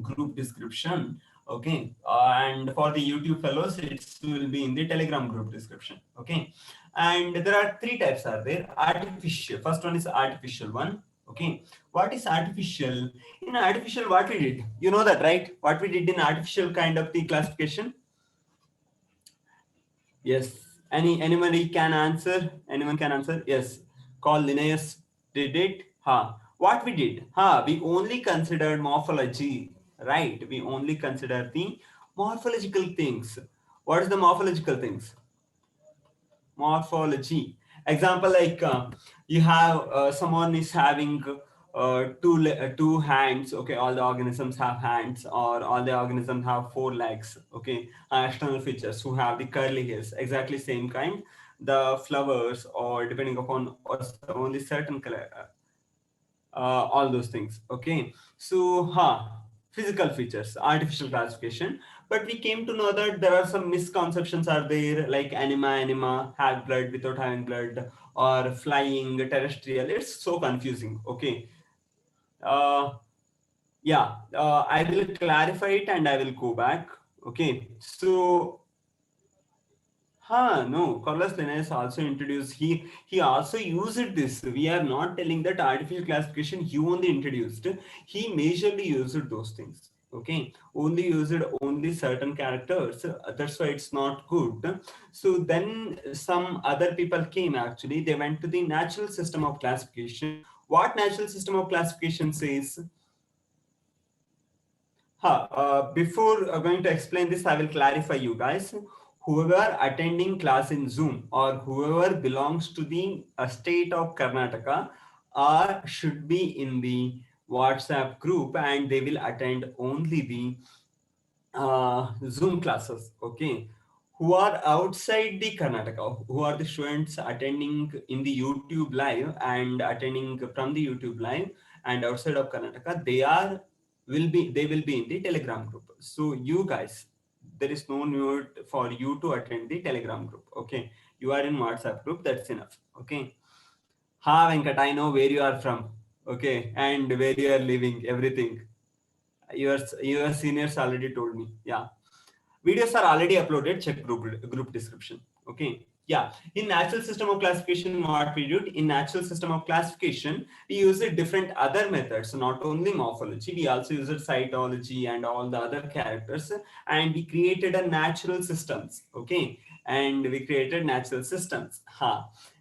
group description. Okay, and for the YouTube fellows, it will be in the Telegram group description. Okay, and there are three types are there. Artificial, first one is artificial one. Okay, what is artificial? In artificial, what we did, you know that, right? What we did in artificial kind of the classification. Yes, anybody can answer? Anyone can answer? Yes, call Linnaeus did it. Ha, what we did? Ha, we only considered morphology, right? We only consider the morphological things. What is the morphological things? Morphology. Example, like you have someone is having two hands. Okay, all the organisms have hands, or all the organisms have four legs. Okay, external features who have the curly hairs, exactly same kind. The flowers, or depending upon only certain color, all those things. Okay, so physical features, artificial classification. But we came to know that there are some misconceptions are there, like anima have blood without having blood, or flying terrestrial. It's so confusing. Okay, uh, yeah, I will clarify it and I will go back. Okay, so no, Carlos Linnaeus also introduced, he also used this. We are not telling that artificial classification he only introduced. He majorly used those things. Okay, only used only certain characters. That's why it's not good. So then some other people came actually. They went to the natural system of classification. What natural system of classification says? Before going to explain this, I will clarify you guys. Whoever attending class in Zoom or whoever belongs to the state of Karnataka should be in the WhatsApp group, and they will attend only the Zoom classes. Okay. Who are outside the Karnataka, who are the students attending in the YouTube live and attending from the YouTube live and outside of Karnataka, they will be in the Telegram group. So you guys, there is no need for you to attend the Telegram group. Okay, you are in WhatsApp group. That's enough. Okay. Venkat, I know where you are from. Okay, and where you are living. Everything. Your seniors already told me. Yeah, videos are already uploaded. Check group description. Okay. Yeah, in natural system of classification, what we did in natural system of classification, we use different other methods, not only morphology. We also used cytology and all the other characters, and we created a natural systems. Okay, and we created natural systems.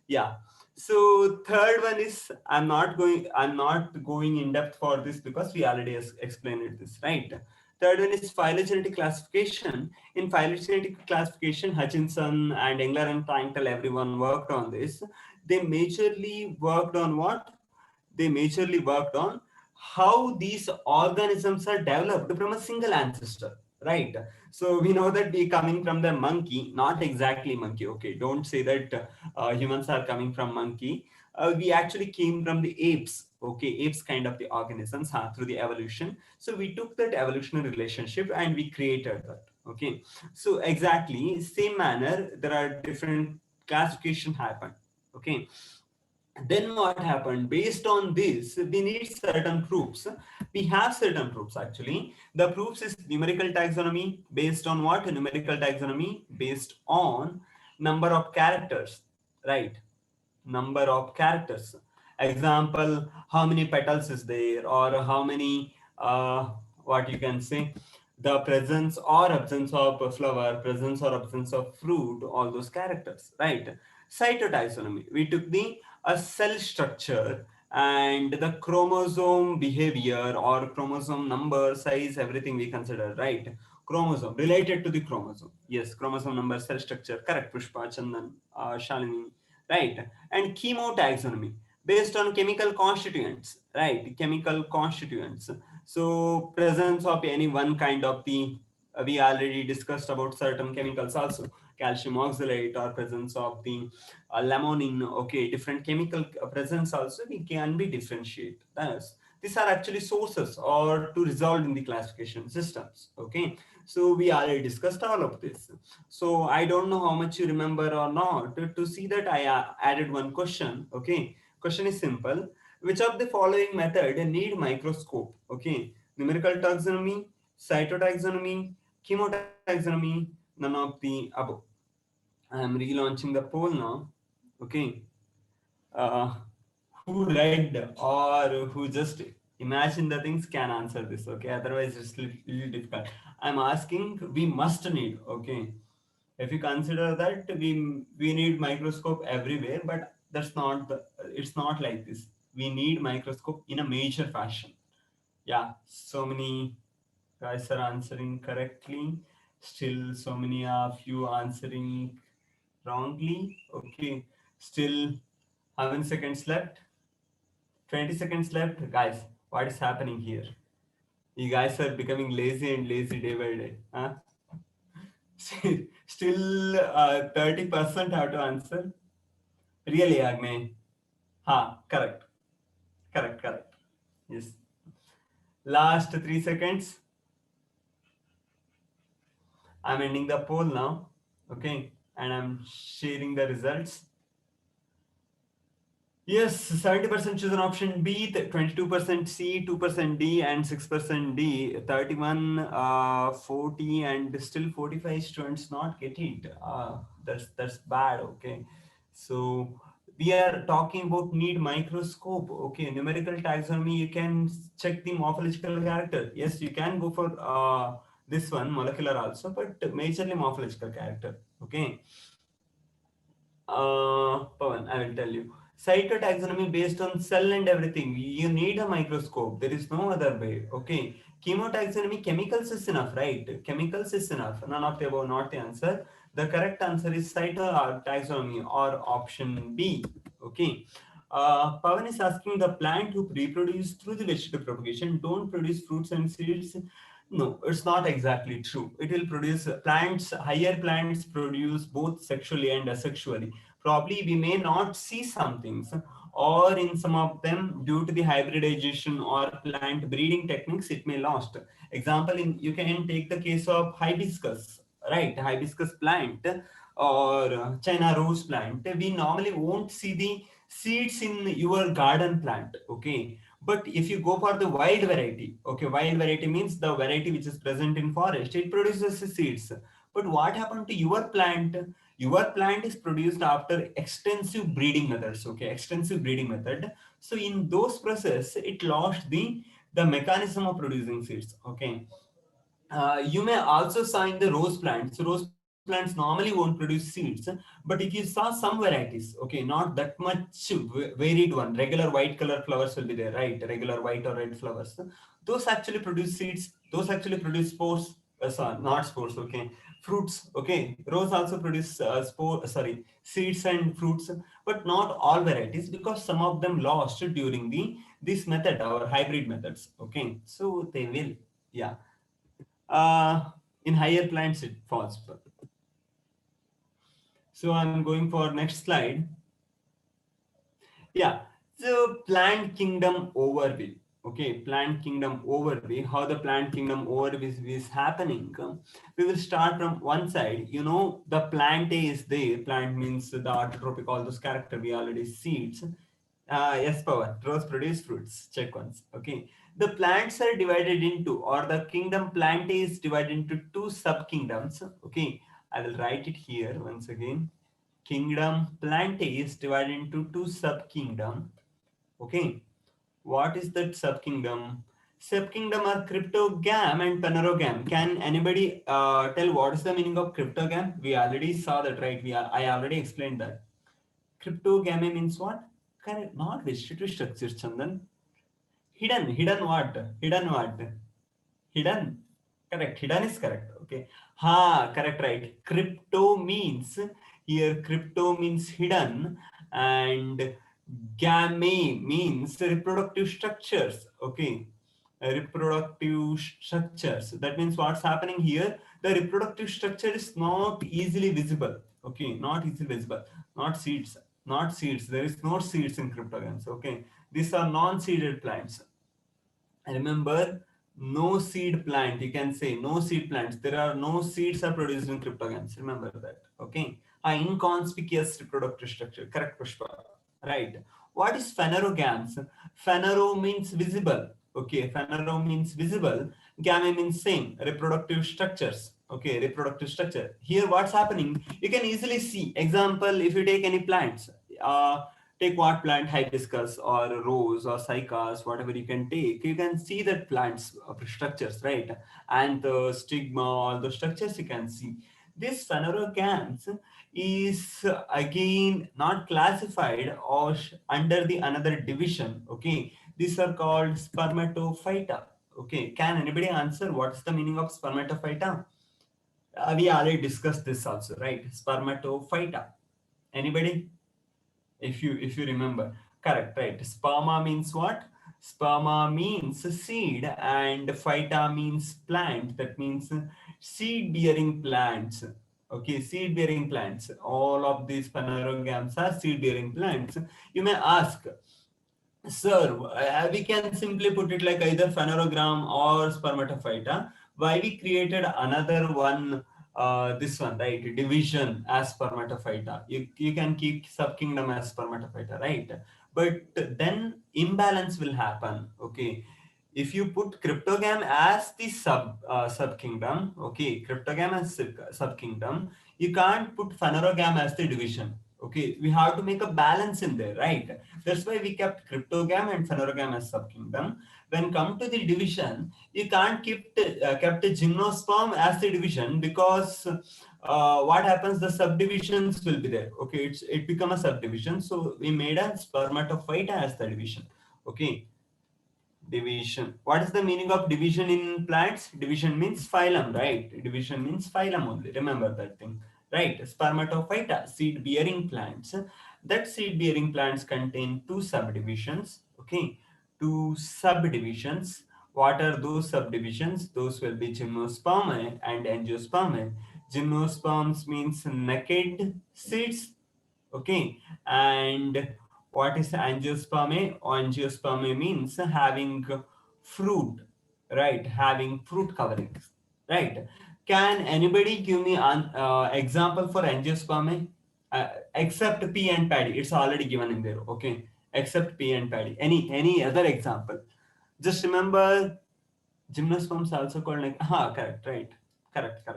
Yeah. So third one is, I'm not going in depth for this because we already explained this, right? Third one is phylogenetic classification. In phylogenetic classification, Hutchinson and Engler and Frankel, everyone worked on this. They majorly worked on what? They majorly worked on how these organisms are developed from a single ancestor, right? So we know that we coming from the monkey, not exactly monkey. Okay, don't say that humans are coming from monkey. We actually came from the apes. Okay, apes kind of the organisms through the evolution. So we took that evolutionary relationship and we created that. Okay, so exactly same manner, there are different classification happen. Okay, then what happened? Based on this, we need certain proofs. We have certain proofs actually. The proofs is numerical taxonomy. Based on what? Numerical taxonomy based on number of characters, right? Number of characters. Example, how many petals is there, or how many what you can say, the presence or absence of a flower, presence or absence of fruit, all those characters, right? Cytotaxonomy, we took the a cell structure and the chromosome behavior or chromosome number, size, everything we consider, right? Chromosome related to the chromosome. Yes, chromosome number, cell structure, correct, Pushpa, Chandan, Shalini, right? And chemotaxonomy based on chemical constituents, right? Chemical constituents. So presence of any one kind of the we already discussed about certain chemicals also, calcium oxalate or presence of the laminin, okay, different chemical presence also we can be differentiate. Thus, these are actually sources or to resolve in the classification systems, okay. So we already discussed all of this. So I don't know how much you remember or not. To see that, I added one question, okay. Question is simple. Which of the following method need microscope, okay? Numerical taxonomy, cytotaxonomy, chemotaxonomy, none of the above. I am relaunching the poll now. Okay. Uh, who read or who just imagine the things can answer this. Okay. Otherwise, it's little difficult. I'm asking. We must need. Okay. If you consider that we need microscope everywhere, but that's not the. It's not like this. We need microscope in a major fashion. Yeah. So many guys are answering correctly. Still, so many of you answering wrongly. Okay, still how many seconds left? 20 seconds left. Guys, what is happening here? You guys are becoming lazy and lazy day by day. Huh? Still 30% have to answer. Really, Agme? Ha, correct. Correct, correct. Yes. Last 3 seconds. I'm ending the poll now. Okay. And I'm sharing the results. Yes, 70% choose an option B, 22% C, 2% D, and 6% D. 31, 40, and still 45 students not get it. That's bad. Okay, so we are talking about need microscope. Okay, numerical taxonomy. You can check the morphological character. Yes, you can go for this one molecular also, but majorly morphological character. Okay. Pawan, I will tell you. Cytotaxonomy based on cell and everything. You need a microscope. There is no other way. Okay. Chemotaxonomy, chemicals is enough, right? Chemicals is enough. None of the above, not the answer. The correct answer is cytotaxonomy or option B. Okay. Pawan is asking the plant who reproduce through the vegetable propagation don't produce fruits and seeds. No, it's not exactly true. It will produce plants, higher plants produce both sexually and asexually. Probably we may not see some things, or in some of them, due to the hybridization or plant breeding techniques, it may lost. Example, you can take the case of hibiscus, right? Hibiscus plant or China rose plant. We normally won't see the seeds in your garden plant, okay? But if you go for the wild variety, okay, wild variety means the variety which is present in forest, it produces seeds. But what happened to your plant? Your plant is produced after extensive breeding methods, okay, extensive breeding method. So in those process, it lost the mechanism of producing seeds, okay. You may also saw in the rose plants. So rose plants normally won't produce seeds, but if you saw some varieties, okay, not that much varied one, regular white color flowers will be there, right? Regular white or red flowers. Those actually produce seeds. Those actually produce spores. Sorry, not spores. Okay, fruits. Okay, rose also produce seeds and fruits, but not all varieties because some of them lost during the this method, our hybrid methods. Okay, so they will, yeah. In higher plants it falls. So I'm going for next slide. Yeah, so plant kingdom overview. Okay, plant kingdom overview. How the plant kingdom overview is happening. We will start from one side. You know, the plant is there. Plant means the autotropic, all those character we already seeds. Yes, power. Rose produce fruits. Check once. Okay. The plants are divided into, or the kingdom plant is divided into two sub kingdoms. Okay. I will write it here once again. Kingdom Plantae is divided into two sub-kingdom. Okay, what is that sub-kingdom? Sub-kingdom are cryptogam and phanerogam. Can anybody tell what is the meaning of cryptogam? We already saw that, right? I already explained that. Cryptogamy means what? Correct. Not vegetative structures, Chandan. Hidden what? Hidden what? Hidden. Correct. Hidden is correct. Okay. Ha, correct, right. Crypto means here crypto means hidden, and game means reproductive structures. Okay. Reproductive structures. That means what's happening here? The reproductive structure is not easily visible. Okay, not easily visible. Not seeds. Not seeds. There is no seeds in cryptogams. Okay. These are non-seeded plants. Remember, no seed plant. You can say no seed plants. There are no seeds are produced in cryptogams. Remember that. Okay. Inconspicuous reproductive structure. Correct, Pushpa. Right. What is phanerogams? Phanero means visible. Okay. Phanero means visible. Gamma means same. Reproductive structures. Okay. Reproductive structure. Here, what's happening? You can easily see. Example, if you take any plants. Take what plant, hibiscus or rose or cycas, whatever you can take, you can see that plants structures, right? And the stigma, all the structures you can see. This phanerogams is again not classified or under the another division. Okay, these are called spermatophyta. Okay, can anybody answer what's the meaning of spermatophyta? We already discussed this also, right? Spermatophyta. Anybody? If you remember, correct, right? Sperma means what? Sperma means seed, and phyta means plant. That means seed bearing plants. Okay, seed bearing plants. All of these phanerogams are seed bearing plants. You may ask, sir, we can simply put it like either phanerogram or spermatophyta. Why we created another one, this one, right? Division as spermatophyta. You can keep subkingdom as spermatophyta, right? But then imbalance will happen. Okay. If you put cryptogam as the subkingdom, okay, cryptogam as subkingdom, you can't put phanerogam as the division. Okay, we have to make a balance in there, right? That's why we kept cryptogam and phanerogam as subkingdom. When come to the division, you can't kept a gymnosperm as the division, because what happens? The subdivisions will be there. Okay, it become a subdivision. So we made a spermatophyta as the division. Okay, division. What is the meaning of division in plants? Division means phylum, right? Division means phylum only. Remember that thing, right? Spermatophyta, seed-bearing plants. That seed-bearing plants contain two subdivisions. Okay, two subdivisions. What are those subdivisions? Those will be gymnospermae and angiospermae. Gymnosperms means naked seeds. Okay, and what is angiospermae? Angiospermae means having fruit, right? Having fruit coverings, right? Can anybody give me an example for angiospermae? Except pea and paddy, it's already given in there. Okay, except pea and paddy. Any other example? Just remember, gymnosperms are also called like. Correct, right? Correct.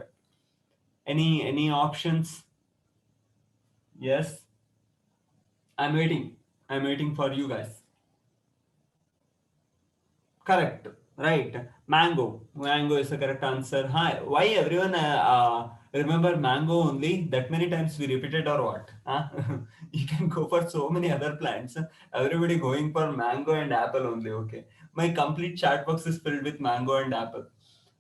Any options? Yes. I'm waiting. I'm waiting for you guys. Correct. Right. Mango. Mango is the correct answer. Hi. Why everyone remember mango only? That many times we repeated or what? Huh? You can go for so many other plants. Everybody going for mango and apple only. Okay. My complete chat box is filled with mango and apple.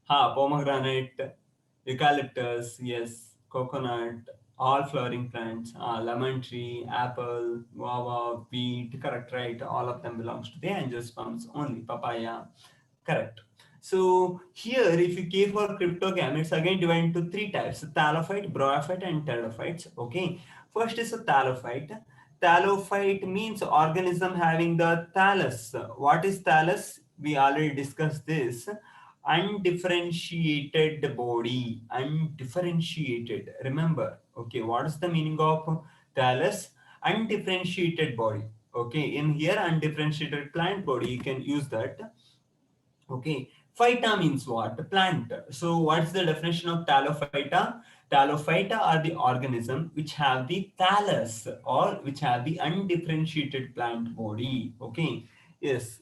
Pomegranate, eucalyptus, yes, coconut, all flowering plants, lemon tree, apple, guava, wheat, correct, right? All of them belongs to the angiosperms only, papaya, correct. So here, if you care for cryptogam, it's again divided into three types: thallophyte, bryophyte, and pteridophytes. Okay, first is a thallophyte. Thallophyte means organism having the thallus. What is thallus? We already discussed this. Undifferentiated body. Undifferentiated. Remember, okay, what is the meaning of thallus? Undifferentiated body. Okay, in here, undifferentiated plant body, you can use that. Okay, phyta means what? Plant. So what's the definition of thallophyta? Thallophyta are the organism which have the thallus, or which have the undifferentiated plant body. Okay, yes.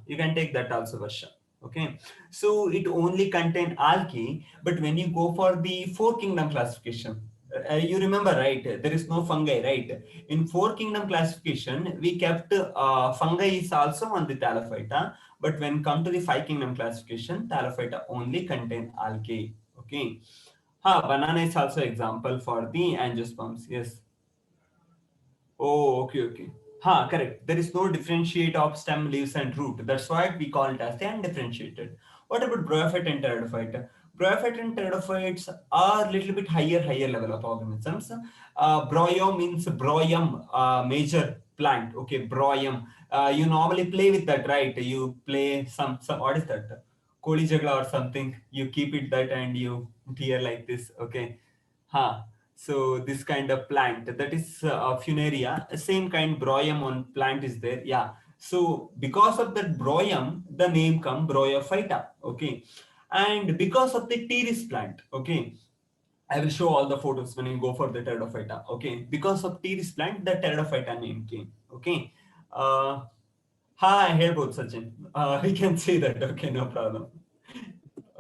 You can take that also, Varsha. Okay, so it only contain algae, but when you go for the four kingdom classification, You remember, right? There is no fungi, right? In four kingdom classification, we kept fungi is also on the Thallophyta, but when come to the five kingdom classification, Thallophyta only contain algae. Okay. Banana is also example for the angiosperms. Yes. Oh, okay, okay. Correct. There is no differentiate of stem, leaves, and root. That's why we call it as the undifferentiated. What about bryophyte and pteridophyte? Bryophyte and pteridophytes are little bit higher level of organisms. Bryo means broium, major plant. Okay, broium. You normally play with that, right? You play some what is that? Koli jagla or something. You keep it that and you tear like this. Okay. Huh. So this kind of plant that is funaria, same kind broium on plant is there. Yeah. So because of that broium, the name come bryophyta. Okay. And because of the teres plant. Okay. I will show all the photos when you go for the pteridophyta. Okay. Because of teres plant, the pteridophyta name came. Okay. Uh, I hear both Sachin. We can say that. Okay. No problem.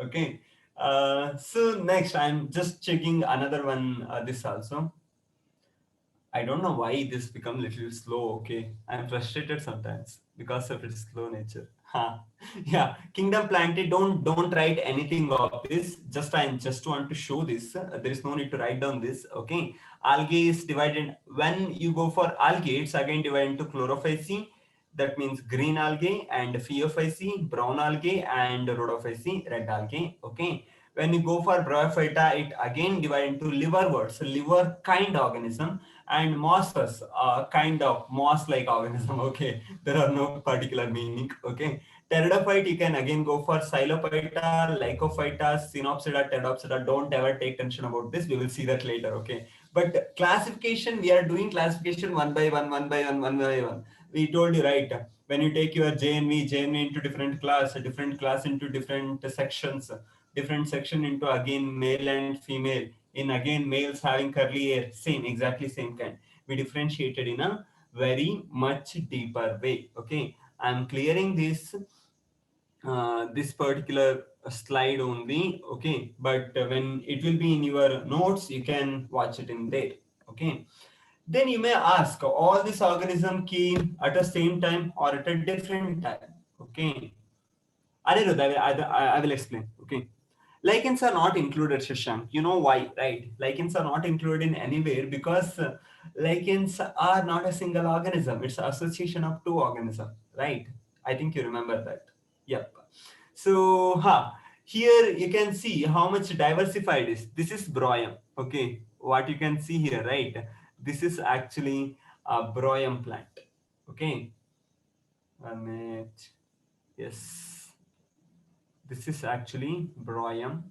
Okay. So next, I'm just checking another one. This also. I don't know why this become little slow. Okay, I'm frustrated sometimes because of its slow nature. Yeah, Kingdom Planted. Don't write anything of this. I just want to show this. There is no need to write down this. Okay, algae is divided. When you go for algae, it's again divided into chlorophyceae. That means green algae and phaeophyceae, brown algae and rhodophyceae, red algae. Okay. When you go for bryophyta, it again divided into liverworts, liver kind organism, and mosses, kind of moss-like organism. Okay, there are no particular meaning. Okay, pteridophyte, you can again go for Xylophyta, Lycophyta, Synopsida, Pteridopsida. Don't ever take tension about this. We will see that later. Okay, but classification, we are doing classification one by one, one by one, one by one. We told you, right? When you take your JNV into different class into different sections, different section into again male and female, in again males having curly hair, same, exactly same kind. We differentiated in a very much deeper way. Okay, I'm clearing this particular slide only. Okay, but when it will be in your notes, you can watch it in there. Okay, then you may ask, all these organism came at the same time or at a different time? Okay, Anirudh, I will explain. Okay. Lichens are not included, Shashank. You know why, right? Lichens are not included in anywhere because lichens are not a single organism. It's an association of two organisms, right? I think you remember that. Yep. So, here you can see how much diversified is. This is broium. Okay. What you can see here, right? This is actually a broium plant. Okay. One minute. Yes. This is actually broium.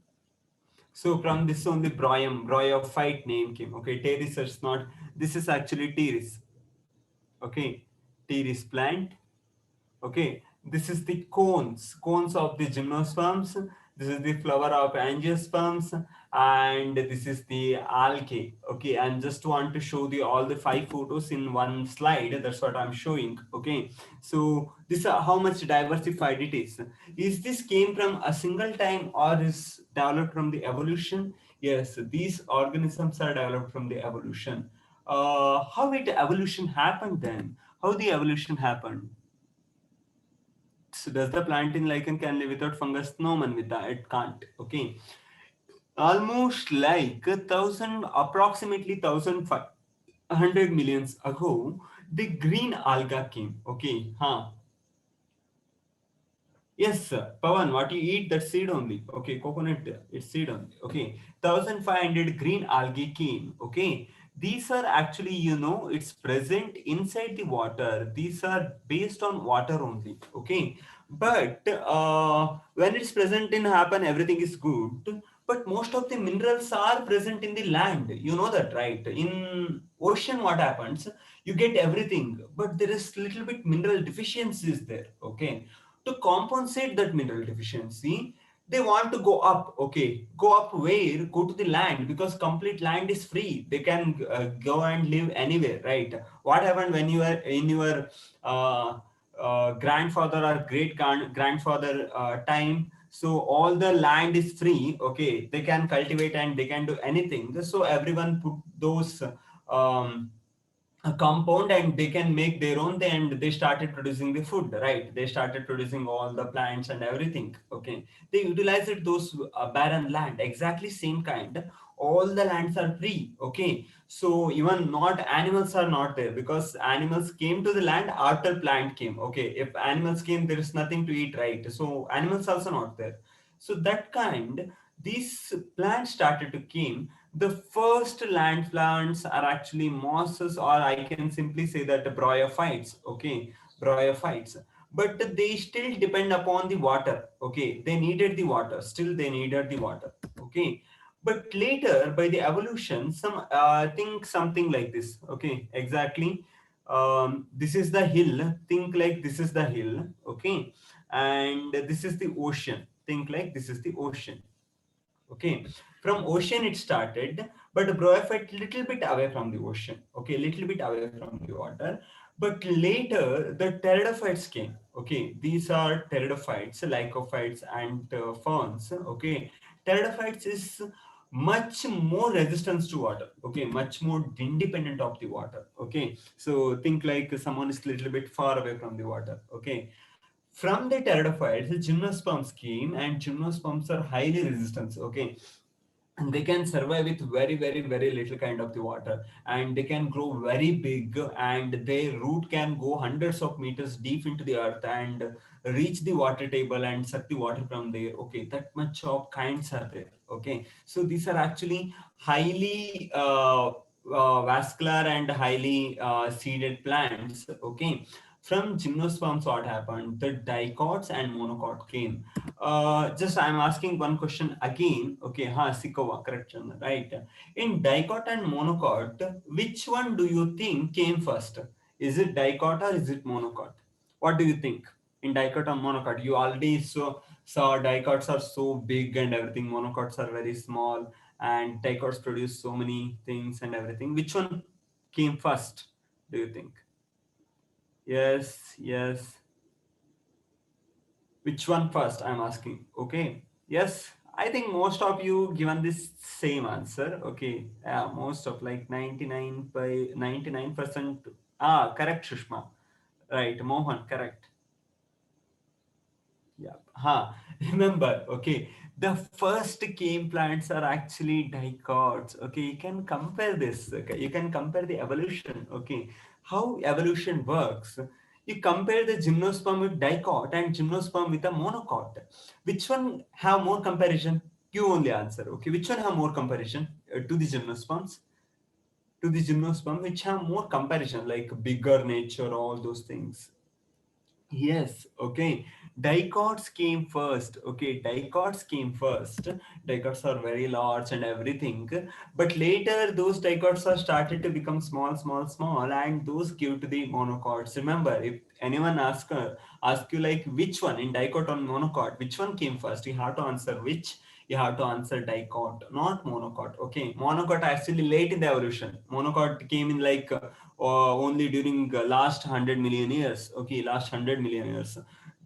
So from this only bryophyte name came. Okay, Teres is not. This is actually Teres. Okay, Teres plant. Okay, this is the cones of the gymnosperms. This is the flower of angiosperms, and this is the algae. Okay, and just want to show the all the five photos in one slide. That's what I'm showing. Okay, so this how much diversified it is. Is this came from a single time or is developed from the evolution? Yes, these organisms are developed from the evolution. How it evolution happened then? How the evolution happened? So does the plant in lichen can live without fungus? No, Manvita, it can't. Okay. Almost like approximately 1,500 millions ago, the green alga came. Okay. Yes, sir. Pawan, what you eat, that seed only. Okay, coconut, it's seed only. Okay, 1,500 green algae came. Okay, these are actually, it's present inside the water. These are based on water only. Okay, but when it's present in happen, everything is good. But most of the minerals are present in the land. You know that, right? In ocean, what happens? You get everything, but there is little bit mineral deficiencies there. Okay, to compensate that mineral deficiency, they want to go up. Okay, go up where? Go to the land, because complete land is free. They can go and live anywhere, right? What happened when you are in your grandfather or great grandfather time? So all the land is free. Okay, they can cultivate and they can do anything. So everyone put those a compound and they can make their own, and they started producing the food, right? They started producing all the plants and everything. Okay, they utilized those barren land, exactly same kind. All the lands are free. Okay, so even not animals are not there, because animals came to the land after plant came. Okay, if animals came, there is nothing to eat, right? So animals also not there. So that kind, these plants started to came. The first land plants are actually mosses, or I can simply say that bryophytes. Okay, bryophytes. But they still depend upon the water. Okay, they needed the water. Still, they needed the water. Okay, but later by the evolution, some think something like this. Okay, exactly. This is the hill. Think like this is the hill. Okay, and this is the ocean. Think like this is the ocean. Okay, from ocean it started, but bryophyte little bit away from the ocean. Okay, little bit away from the water. But later the pteridophytes came. Okay, these are pteridophytes, lycophytes, and ferns. Okay, pteridophytes is much more resistance to water. Okay, much more independent of the water. Okay, so think like someone is little bit far away from the water. Okay, from the pteridophytes, gymnosperms came, and gymnosperms are highly resistant. Okay, and they can survive with very, very, very little kind of the water, and they can grow very big, and their root can go hundreds of meters deep into the earth and reach the water table and suck the water from there. Okay, that much of kinds are there. Okay, so these are actually highly vascular and highly seeded plants. Okay, from gymnosperms what happened, the dicots and monocot came. Just I'm asking one question again. Okay, Sikova, correction, right? In dicot and monocot, which one do you think came first? Is it dicot or is it monocot? What do you think? In dicot or monocot, you already saw dicots are so big and everything. Monocots are very small, and dicots produce so many things and everything. Which one came first? Do you think? Yes, yes. Which one first? I'm asking. Okay. Yes, I think most of you given this same answer. Okay. Yeah, most of like 99 by 99%. Ah, correct, Shushma. Right, Mohan, correct. Yeah. Remember, okay, the first game plants are actually dicots. Okay, you can compare this. Okay, you can compare the evolution. Okay, how evolution works. You compare the gymnosperm with dicot and gymnosperm with a monocot. Which one have more comparison? You only answer. Okay, which one have more comparison to the gymnosperms? To the gymnosperm, which have more comparison, like bigger nature, all those things. Yes, okay. Dicots came first. Okay, dicots came first. Dicots are very large and everything. But later, those dicots are started to become small, small, small, and those give to the monocots. Remember, if anyone ask you like which one in dicot or monocot, which one came first, you have to answer which. You have to answer dicot, not monocot. Okay, monocot actually late in the evolution. Monocot came in like only during last 100 million years. Okay, last 100 million years.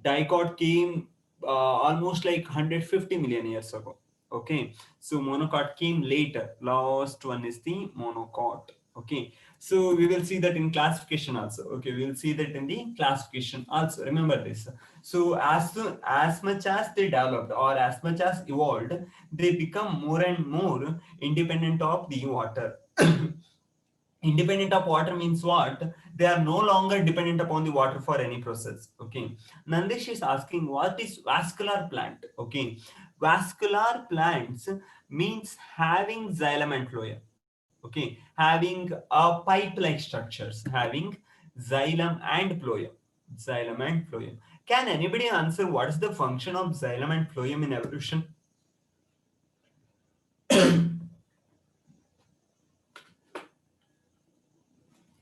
Dicot came almost like 150 million years ago. Okay, so monocot came later. Last one is the monocot. Okay, so we will see that in classification also. Okay, we will see that in the classification also. Remember this. So as much as they developed or as much as evolved, they become more and more independent of the water. Independent of water means what? They are no longer dependent upon the water for any process. Okay, Nandesh is asking what is vascular plant. Okay, vascular plants means having xylem and phloem. Okay, having a pipe like structures, having xylem and phloem. Xylem and phloem. Can anybody answer what is the function of xylem and phloem in evolution?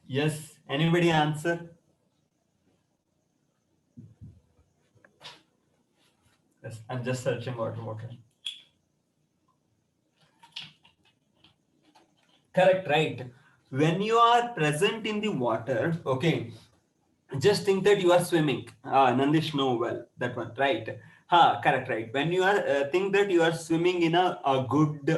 Yes, anybody answer? Yes, I'm just searching water. Correct, right? When you are present in the water, okay, just think that you are swimming. Nandish know well that one, right? Ha, correct, right. When you are think that you are swimming in a good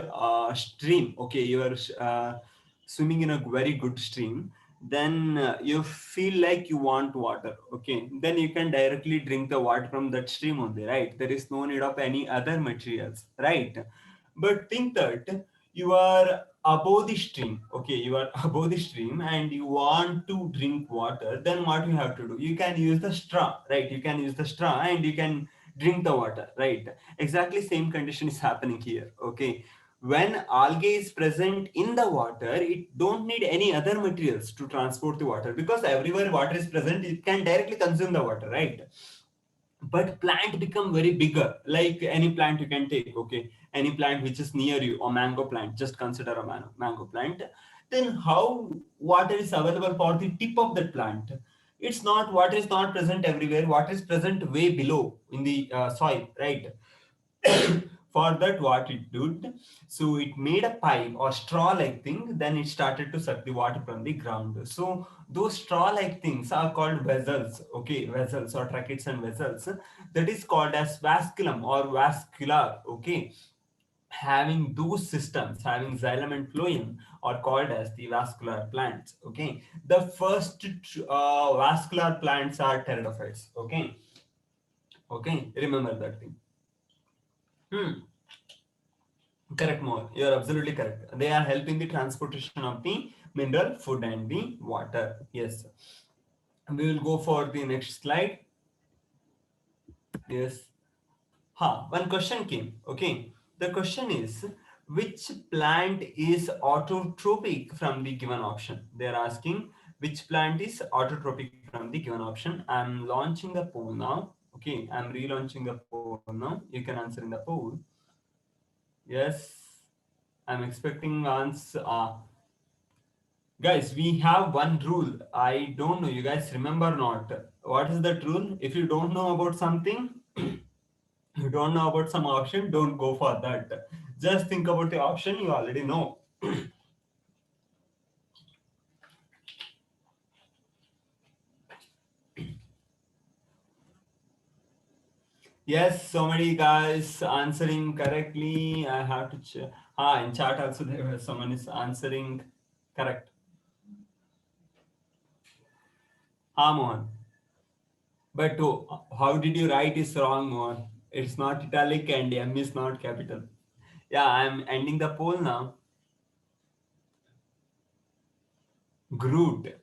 stream, okay, you are swimming in a very good stream, then you feel like you want water, okay, then you can directly drink the water from that stream only, right? There is no need of any other materials, right? But think that you are above the stream, okay, you are above the stream and you want to drink water, then what you have to do? You can use the straw, right? You can use the straw and you can drink the water, right? Exactly same condition is happening here, okay? When algae is present in the water, it don't need any other materials to transport the water, because everywhere water is present, it can directly consume the water, right? But plant become very bigger, like any plant you can take, okay, any plant which is near you, a mango plant, just consider a mango plant. Then how water is available for the tip of that plant? It's not, water is not present everywhere, water is present way below in the soil, right? For that, what it did, so it made a pipe or straw like thing, then it started to suck the water from the ground. So those straw like things are called vessels, okay, vessels or tracheids and vessels, that is called as vasculum or vascular, okay. Having those systems, having xylem and phloem, are called as the vascular plants, okay. The first vascular plants are pteridophytes, okay. Okay, remember that thing. Hmm. Correct, more. You are absolutely correct. They are helping the transportation of the mineral, food, and the water. Yes. We will go for the next slide. Yes. One question came. Okay. The question is, which plant is autotrophic from the given option? They are asking which plant is autotrophic from the given option. I'm launching the poll now. Okay. I'm relaunching the poll now. You can answer in the poll. Yes. I'm expecting answer. Guys, we have one rule. I don't know. You guys remember not? What is that rule? If you don't know about something, you don't know about some option, don't go for that. Just think about the option you already know. Yes, so many guys answering correctly. I have to check. In chat also there was someone is answering correct. Mohan. But how did you write is wrong, Mohan? It's not italic and M is not capital. Yeah, I'm ending the poll now. Groot.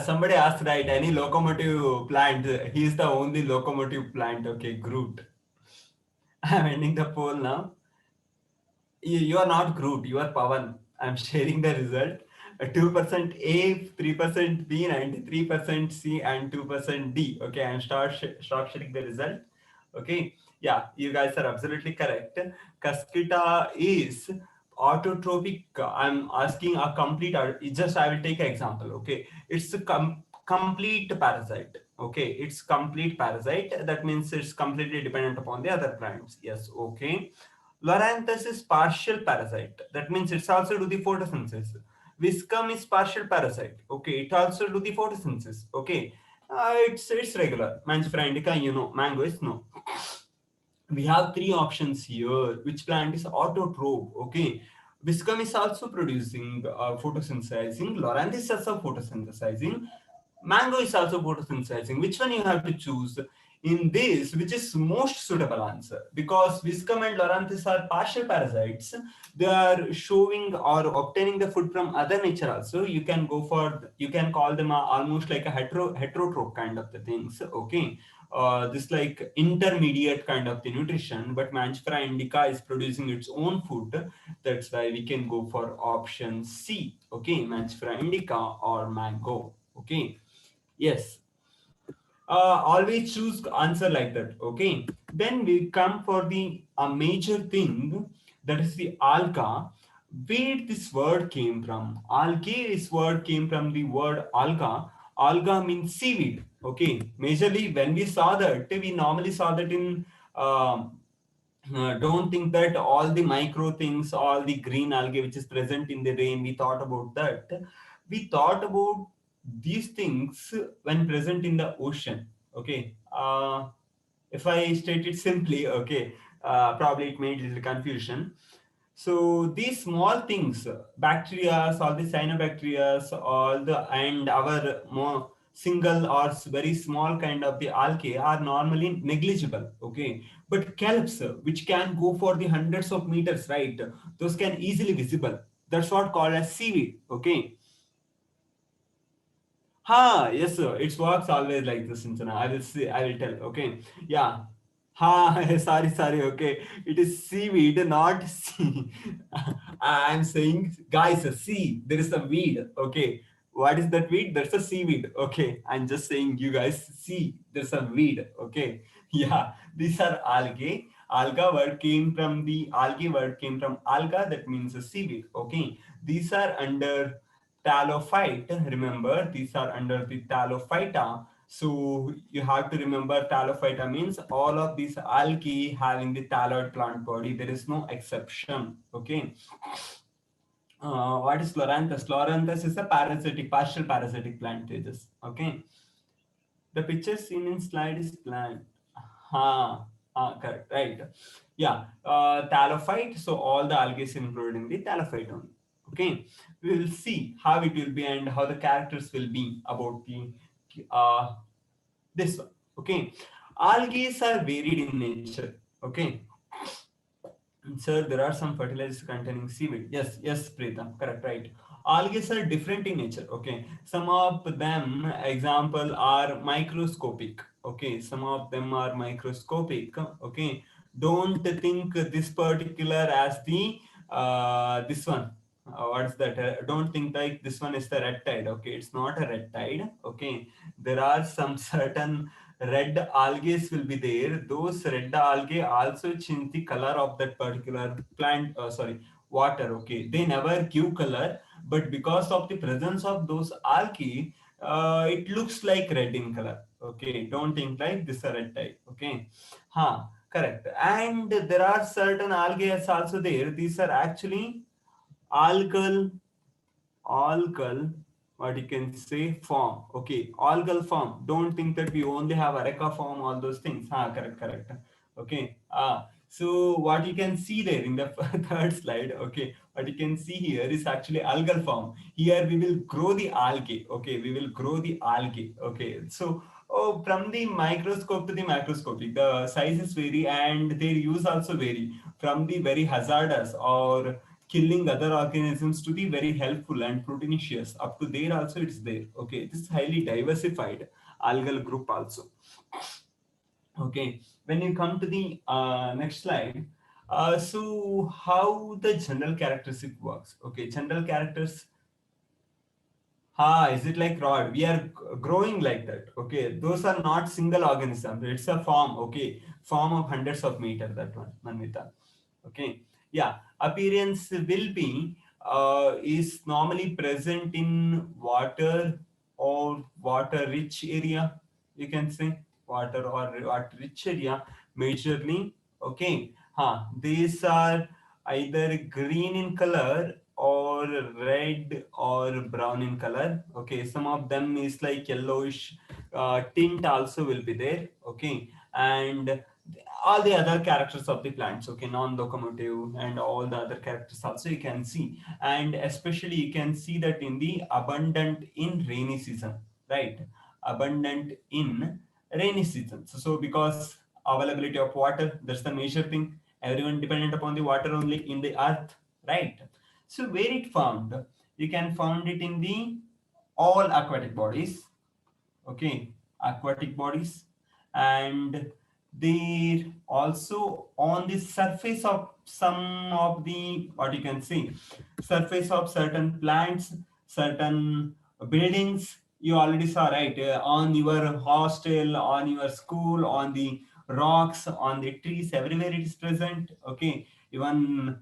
Somebody asked right. Any locomotive plant? He's the only locomotive plant. Okay, Groot. I'm ending the poll now. You are not Groot. You are Pavan. I'm sharing the result. 2% A, 3% B, 93% C, and 2% D. Okay, I'm start sharing the result. Okay, yeah, you guys are absolutely correct. Casquita is autotrophic. I'm asking a complete, just I will take an example. Okay, it's a complete parasite. Okay, it's complete parasite. That means it's completely dependent upon the other plants. Yes, okay. Loranthus is partial parasite. That means it's also do the photosynthesis. Viscum is partial parasite. Okay, it also do the photosynthesis. Okay, it's regular. Mangifera indica, you know. Mango is no. We have three options here. Which plant is autotroph? Okay, Viscum is also producing photosynthesizing. Loranthus is also photosynthesizing. Mango is also photosynthesizing. Which one you have to choose? In this, which is most suitable answer? Because Viscum and Loranthus are partial parasites. They are showing or obtaining the food from other nature also. You can go for, you can call them almost like a heterotroph kind of the things. Okay, this like intermediate kind of the nutrition, but Mangifera indica is producing its own food. That's why we can go for option C. Okay, Mangifera indica or mango. Okay, yes. Always choose answer like that. Okay, then we come for the major thing, that is the alga. Where this word came from? Algae, this word came from the word alga. Alga means seaweed. Okay, majorly when we saw that, we normally saw that in don't think that all the micro things, all the green algae which is present in the rain, we thought about that. We thought about these things when present in the ocean. Okay. If I state it simply, okay, probably it made little confusion. So these small things, bacteria, all the cyanobacteria, all the and our more single or very small kind of the algae are normally negligible. Okay, but kelps, which can go for the hundreds of meters, right? Those can easily visible. That's what called as seaweed. Okay. Yes, sir. It works always like this, Sinchana. I will see, I will tell. Okay. Yeah. Sorry. Okay. It is seaweed, not sea. I'm saying, guys, see, there is a weed. Okay. What is that weed? That's a seaweed. Okay. I'm just saying, you guys, see, there's a weed. Okay. Yeah. These are algae. Algae word came from alga, that means a seaweed. Okay. These are under Talophyte. Remember, these are under the Talophyta. So you have to remember Talophyta means all of these algae having the thalloid plant body. There is no exception. Okay. What is Chloranthus? Chloranthus is a parasitic, partial parasitic plant stages. Okay. The picture seen in slide is plant. Correct, right. Yeah, thallophyte. So all the algae is included in the thallophyte only. Okay, we will see how it will be and how the characters will be about the uh, this one. Okay, algae are varied in nature. Okay, sir, there are some fertilizers containing seaweed. Yes, Preeta, correct, right. Algae are different in nature. Okay, some of them, example, are microscopic. Okay, some of them are microscopic. Okay, don't think this particular as the this one. What's that? Don't think like this one is the red tide. Okay, it's not a red tide. Okay, there are some certain red algae will be there. Those red algae also change the color of that particular plant, sorry, water. Okay, they never give color, but because of the presence of those algae, it looks like red in color. Okay, don't think like this a red type. Okay, correct. And there are certain algae also there. These are actually algal algal, what you can say, form. Okay, algal form. Don't think that we only have areca form, all those things. Correct. Okay. So what you can see there in the third slide, okay, what you can see here is actually algal form. Here we will grow the algae. Okay, we will grow the algae. Okay, so from the microscope to the macroscopic, the sizes vary and their use also vary from the very hazardous or killing other organisms to the very helpful and proteinaceous. Up to there also it's there. Okay, this is highly diversified algal group also. Okay, when you come to the next slide, so how the general characteristic works. Okay, general characters. Is it like rod? We are growing like that. Okay, those are not single organisms. It's a form. Okay, form of hundreds of meter. That one, Manvita. Okay, yeah. Appearance will be is normally present in water or water-rich area. You can say water or water-rich area majorly. Okay, these are either green in color or red or brown in color. Okay, some of them is like yellowish tint also will be there. Okay, and all the other characters of the plants. Okay, non-locomotive and all the other characters also you can see, and especially you can see that in the abundant in rainy season, right? Abundant in rainy season. So because availability of water, that's the major thing. Everyone dependent upon the water only in the earth, right? So where it found, you can find it in the all aquatic bodies. Okay, aquatic bodies, and they also on the surface of some of the, what you can see, surface of certain plants, certain buildings. You already saw, right? On your hostel, on your school, on the rocks, on the trees, everywhere it is present. Okay, even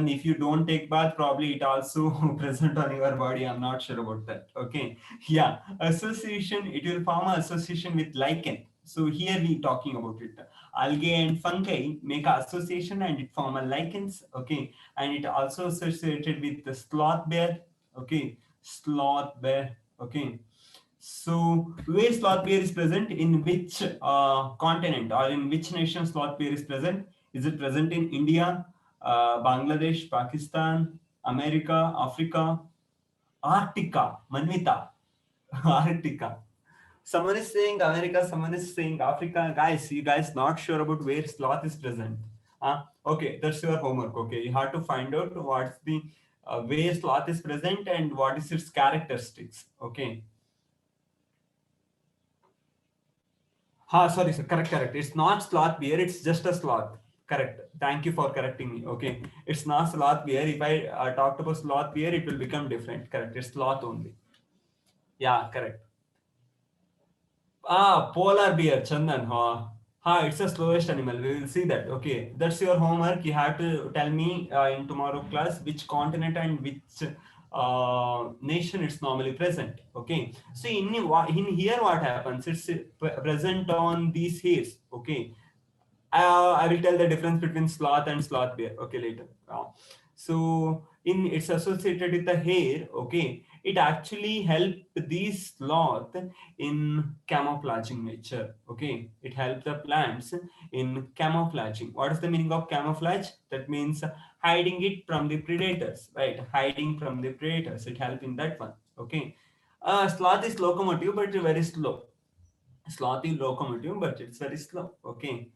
if you don't take bath, probably it also present on your body. I'm not sure about that. Okay, yeah, association, it will form an association with lichen. So here we talking about it. Algae and fungi make an association and it form a lichens. Okay, and it also associated with the sloth bear. Okay, sloth bear. Okay, So, where sloth bear is present, in which continent or in which nation sloth bear is present? Is it present in India, Bangladesh, Pakistan, America, Africa, Arctica, Manvita, Arctica? Someone is saying America, someone is saying Africa. Guys, you guys not sure about where sloth is present. Okay, that's your homework. Okay, you have to find out what's the where sloth is present and what is its characteristics. Okay. Sorry, sir. Correct. It's not sloth beer. It's just a sloth. Correct. Thank you for correcting me. Okay. It's not sloth beer. If I talked about sloth beer, it will become different. Correct. It's sloth only. Yeah, correct. Polar bear, Chandan. It's the slowest animal. We will see that. Okay, that's your homework. You have to tell me in tomorrow class which continent and which nation it's normally present. Okay, so in here what happens? It's present on these hairs. Okay, I will tell the difference between sloth and sloth bear. Okay, later. So in it's associated with the hair. Okay, it actually help these sloth in camouflaging nature. Okay, it helps the plants in camouflaging. What is the meaning of camouflage? That means hiding it from the predators, right? Hiding from the predators. It help in that one. Okay, sloth is locomotive, but very slow. Sloth is locomotive, but it's very slow. Okay.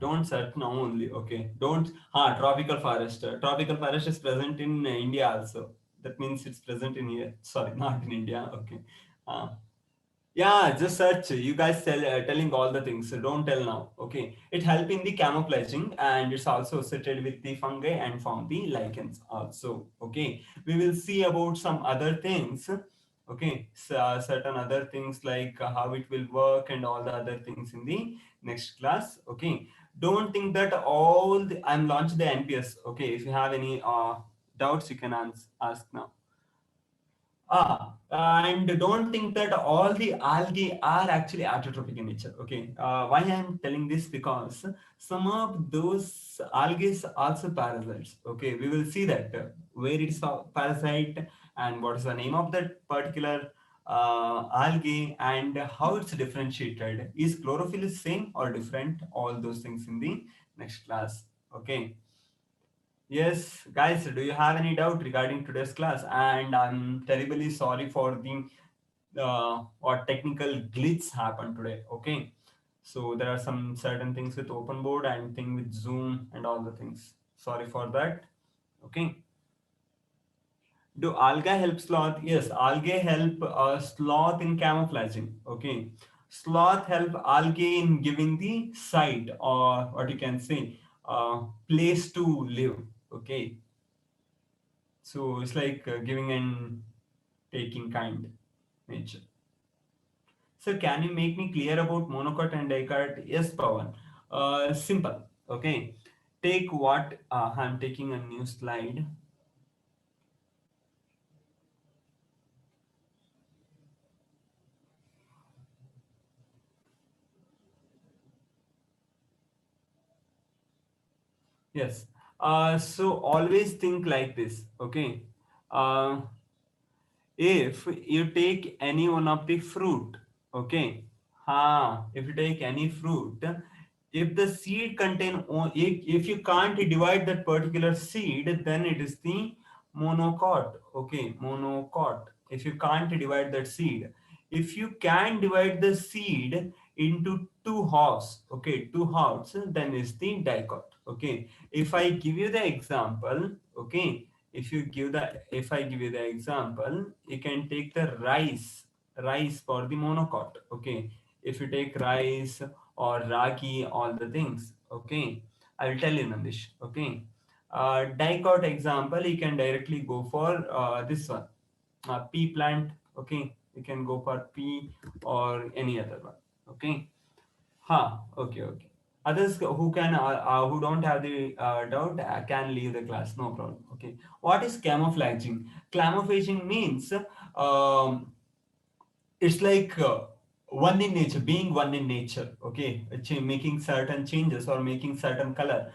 Don't search now only. Okay. Don't. Tropical forest. Tropical forest is present in India also. That means it's present in here. Sorry, not in India. Okay. Uh, yeah, just search. You guys telling all the things. So don't tell now. Okay. It help in the camouflaging and it's also associated with the fungi and form the lichens also. Okay. We will see about some other things. Okay. So, certain other things like how it will work and all the other things in the next class. Okay. Don't think that I'm launched the NPS. Okay. If you have any doubts, you can ask now. And don't think that all the algae are actually autotrophic in nature. Okay, why I'm telling this because some of those algae also parasites. Okay, we will see that where it's a parasite and what is the name of that particular algae and how it's differentiated. Is chlorophyll is same or different? All those things in the next class. Okay. Yes, guys, do you have any doubt regarding today's class? And I'm terribly sorry for the what technical glitch happened today. Okay, so there are some certain things with open board and thing with Zoom and all the things. Sorry for that. Okay. Do algae help sloth? Yes, algae help sloth in camouflaging. Okay, sloth help algae in giving the site or what you can say place to live. Okay, so it's like giving and taking kind nature. So can you make me clear about monocot and dicot? Yes, Pawan. Simple. Okay. Take what I'm taking a new slide. Yes. So always think like this. Okay. Uh, if you take any one of the fruit, okay, if you take any fruit, if the seed contain if you can't divide that particular seed, then it is the monocot. Okay, monocot. If you can't divide that seed, if you can divide the seed into two halves, okay, two halves, then is the dicot. Okay, if I give you the example, okay, if I give you the example, you can take the rice for the monocot. Okay, if you take rice or ragi, all the things. Okay, I will tell you, Nandish. Okay, dicot example, you can directly go for this one, pea plant. Okay, you can go for pea or any other one. Okay. Okay. Others who don't have the doubt can leave the class, no problem. Okay. What is camouflaging? Camouflaging means it's like one in nature, being one in nature. Okay, making certain changes or making certain color.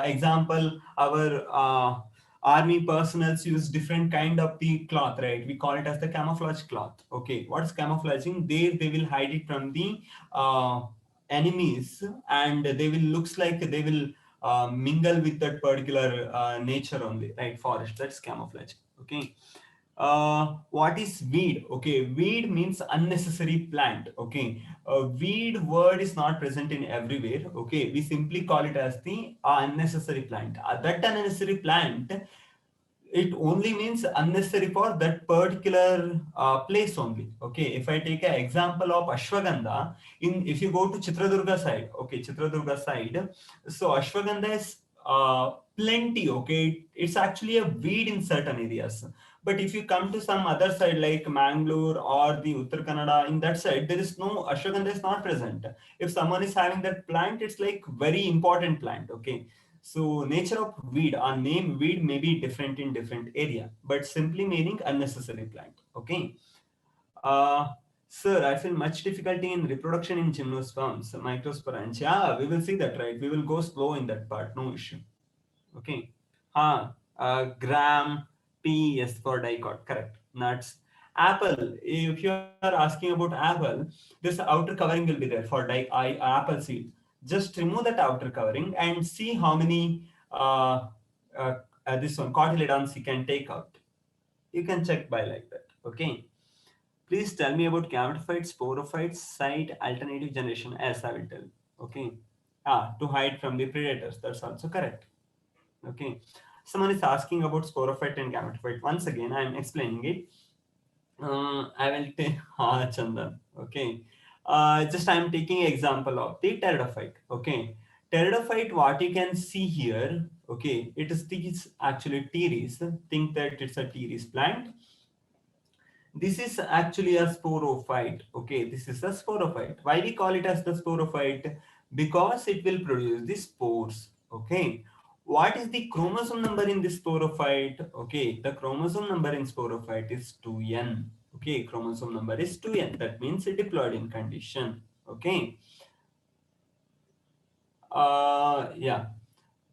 Example, our Army personals use different kind of the cloth, right? We call it as the camouflage cloth. Okay, what is camouflaging? They will hide it from the enemies, and they will looks like they will mingle with that particular nature only, right? Forest, that's camouflage. Okay. What is weed? Okay, weed means unnecessary plant. Okay, weed word is not present in everywhere. Okay, we simply call it as the unnecessary plant. That unnecessary plant, it only means unnecessary for that particular place only. Okay, if I take an example of ashwagandha, in if you go to Chitradurga side, okay, Chitradurga side, so ashwagandha is plenty. Okay, it's actually a weed in certain areas. But if you come to some other side like Mangalore or the Uttar Kannada, in that side there is no ashwagandha is not present. If someone is having that plant, it's like very important plant. Okay, so nature of weed or name weed may be different in different area, but simply meaning unnecessary plant. Okay. Sir, I feel much difficulty in reproduction in gymnosperms, microsporangia. Yeah, we will see that, right? We will go slow in that part, no issue. Okay. Gram, P, yes, for dicot, correct. Nuts. Apple, if you are asking about apple, this outer covering will be there for apple seed. Just remove that outer covering and see how many uh, this one cotyledons you can take out. You can check by like that. Okay. Please tell me about gametophytes, sporophytes, site alternative generation. As I will tell. Okay. To hide from the predators. That's also correct. Okay. Someone is asking about sporophyte and gametophyte. Once again, I am explaining it. I will take Chandan. Okay. Just I am taking example of the pteridophyte. Okay. Pteridophyte, what you can see here, okay, it is these actually teres. Think that it's a teres plant. This is actually a sporophyte. Okay, this is a sporophyte. Why we call it as the sporophyte? Because it will produce the spores. Okay. What is the chromosome number in this sporophyte? Okay, the chromosome number in sporophyte is 2n. Okay, chromosome number is 2n. That means diploid in condition. Okay. Yeah.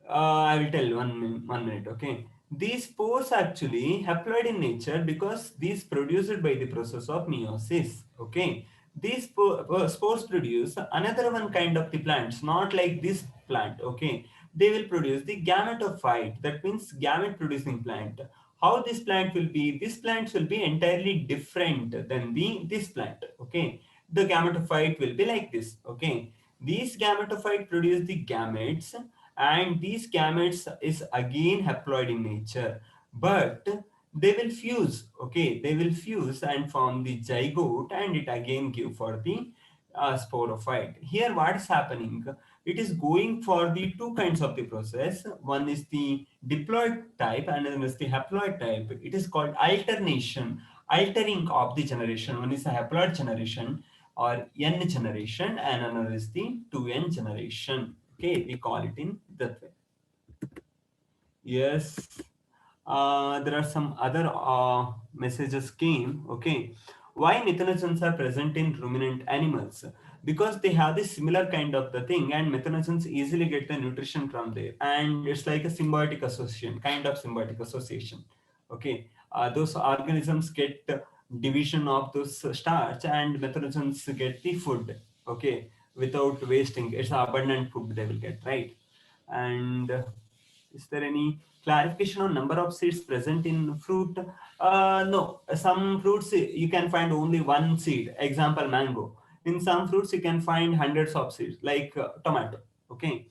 I will tell one minute. Okay. These spores actually haploid in nature because these produced by the process of meiosis. Okay. These spores produce another one kind of the plants, not like this plant. Okay. They will produce the gametophyte. That means gamete producing plant. How this plant will be? This plant will be entirely different than this plant. Okay. The gametophyte will be like this. Okay. These gametophyte produce the gametes, and these gametes is again haploid in nature, but they will fuse. Okay, they will fuse and form the zygote, and it again give for the sporophyte. Here what is happening, it is going for the two kinds of the process. One is the diploid type and another is the haploid type. It is called alternation, altering of the generation. One is a haploid generation or n generation, and another is the 2n generation. Okay, we call it in that way. Yes. There are some other messages came. Okay. Why methanogens are present in ruminant animals? Because they have this similar kind of the thing, and methanogens easily get the nutrition from there. And it's like a symbiotic association, kind of symbiotic association. Okay. Those organisms get division of those starch, and methanogens get the food. Okay. Without wasting. It's abundant food they will get, right? And is there any clarification on number of seeds present in fruit? No, some fruits you can find only one seed. Example, mango. In some fruits you can find hundreds of seeds, like tomato. Okay.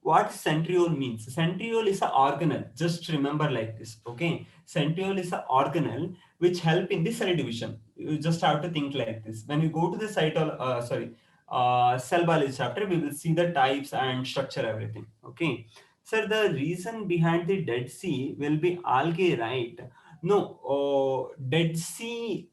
What centriole means? Centriole is an organelle. Just remember like this. Okay. Centriole is an organelle which help in the cell division. You just have to think like this. When you go to the cell biology chapter, we will see the types and structure everything. Okay. Sir, the reason behind the Dead Sea will be algae, right? No, Dead Sea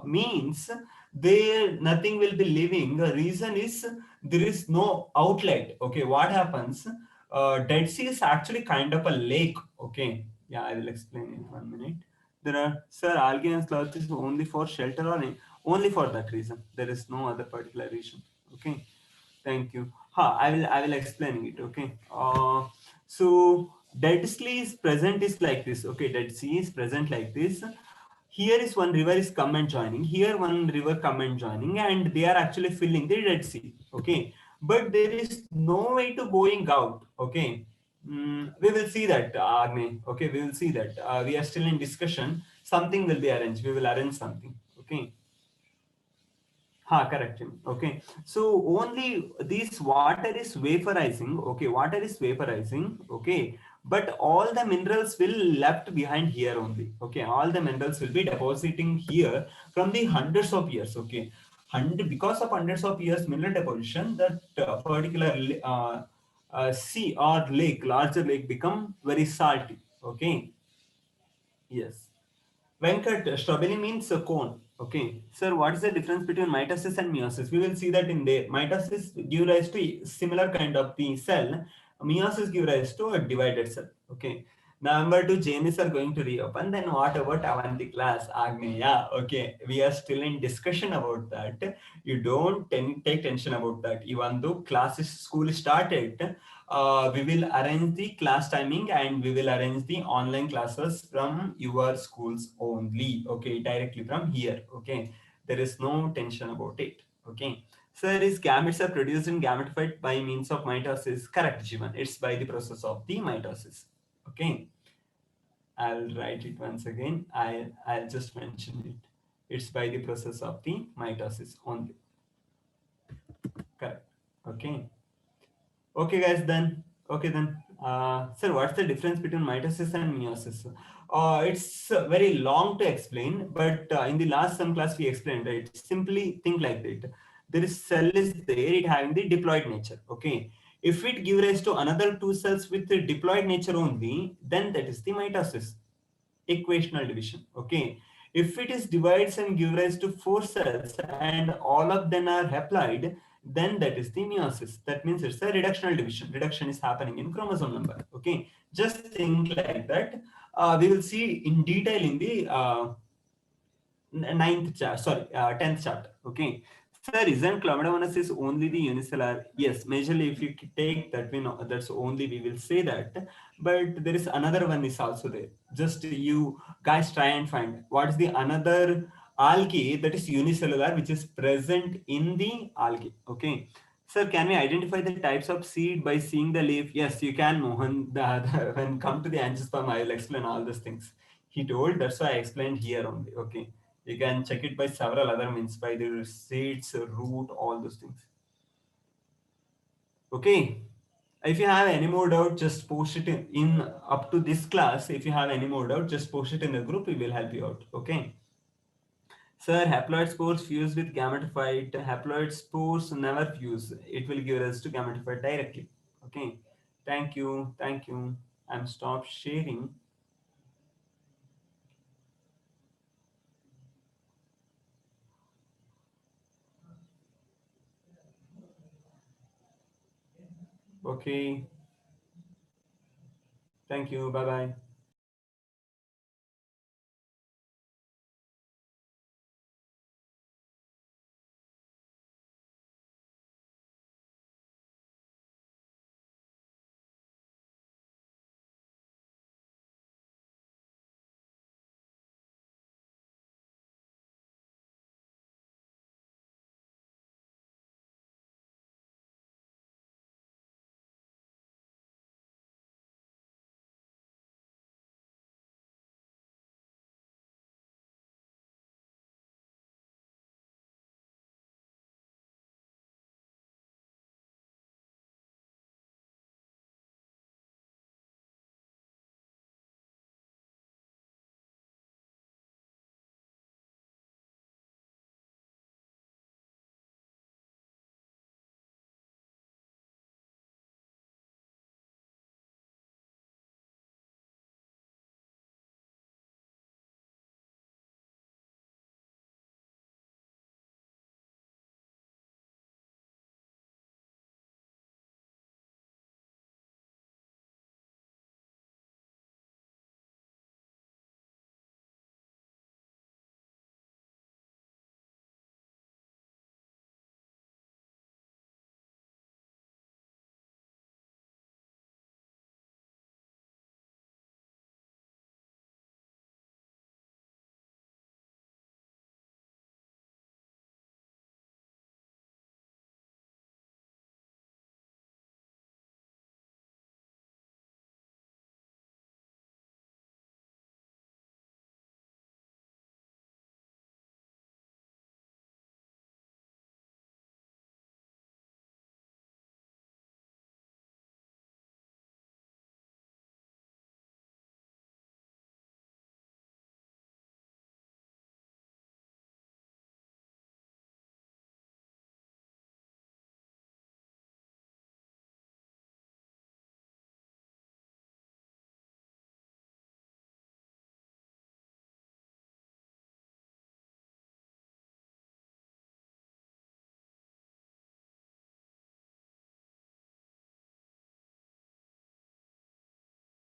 means there nothing will be living. The reason is there is no outlet. Okay, what happens? Dead Sea is actually kind of a lake. Okay, yeah, I will explain in 1 minute. There are, sir, algae and sloth is only for shelter or only for that reason. There is no other particular reason. Okay. Thank you. I will explain it. Okay. So Dead Sea is present is like this. Okay, Dead Sea is present like this. Here is one river is come and joining. Here one river come and joining, and they are actually filling the Dead Sea. Okay, but there is no way to going out. Okay, we will see that, Agne. Okay, we will see that. We are still in discussion. Something will be arranged. We will arrange something. Okay. Ha, correct. Okay. So only this water is vaporizing. Okay, water is vaporizing. Okay, but all the minerals will left behind here only. Okay, all the minerals will be depositing here from the hundreds of years. Okay, because of hundreds of years mineral deposition, that particular sea or lake, larger lake, become very salty. Okay. Yes. Venkat, strawberry means a cone. Okay. Sir, what is the difference between mitosis and meiosis? We will see that in there. Mitosis give rise to similar kind of the cell. Meiosis give rise to a divided cell. Okay. November 2 JNS are going to reopen. Then what about Avanti class? Agneya. Okay. We are still in discussion about that. You don't take tension about that. Even though classes school started, we will arrange the class timing and we will arrange the online classes from your schools only. Okay, directly from here. Okay, there is no tension about it. Okay. Sir, is gametes are produced in gametophyte by means of mitosis? Correct, Jivan. It's by the process of the mitosis. Okay. I'll write it once again. I'll just mention it. It's by the process of the mitosis only. Correct. Okay. Okay, guys, then. Okay, then. Sir, what's the difference between mitosis and meiosis? It's very long to explain, but in the last some class we explained, right? Simply think like that. There is cell is there, it having the diploid nature. Okay. If it give rise to another two cells with the diploid nature only, then that is the mitosis, equational division. Okay. If it is divides and give rise to four cells and all of them are haploid, then that is the meiosis. That means it's a reductional division. Reduction is happening in chromosome number. Okay, just think like that. We will see in detail in the tenth chapter. Okay. Sir, isn't chlamydomonas only the unicellular? Yes, majorly if you take that, we know that's only we will say that. But there is another one is also there. Just you guys try and find what is the another algae that is unicellular which is present in the algae. Okay. Sir, can we identify the types of seed by seeing the leaf? Yes, you can, Mohan. When come to the angiosperm, I will explain all these things. He told, that's why I explained here only. Okay. You can check it by several other means, by the seeds, root, all those things. Okay. If you have any more doubt, just post it in up to this class. If you have any more doubt, just post it in the group. We will help you out. Okay. Sir, haploid spores fuse with gametophyte. Haploid spores never fuse. It will give rise to gametophyte directly. Okay. Thank you. Thank you. I'm stop sharing. Okay. Thank you. Bye bye.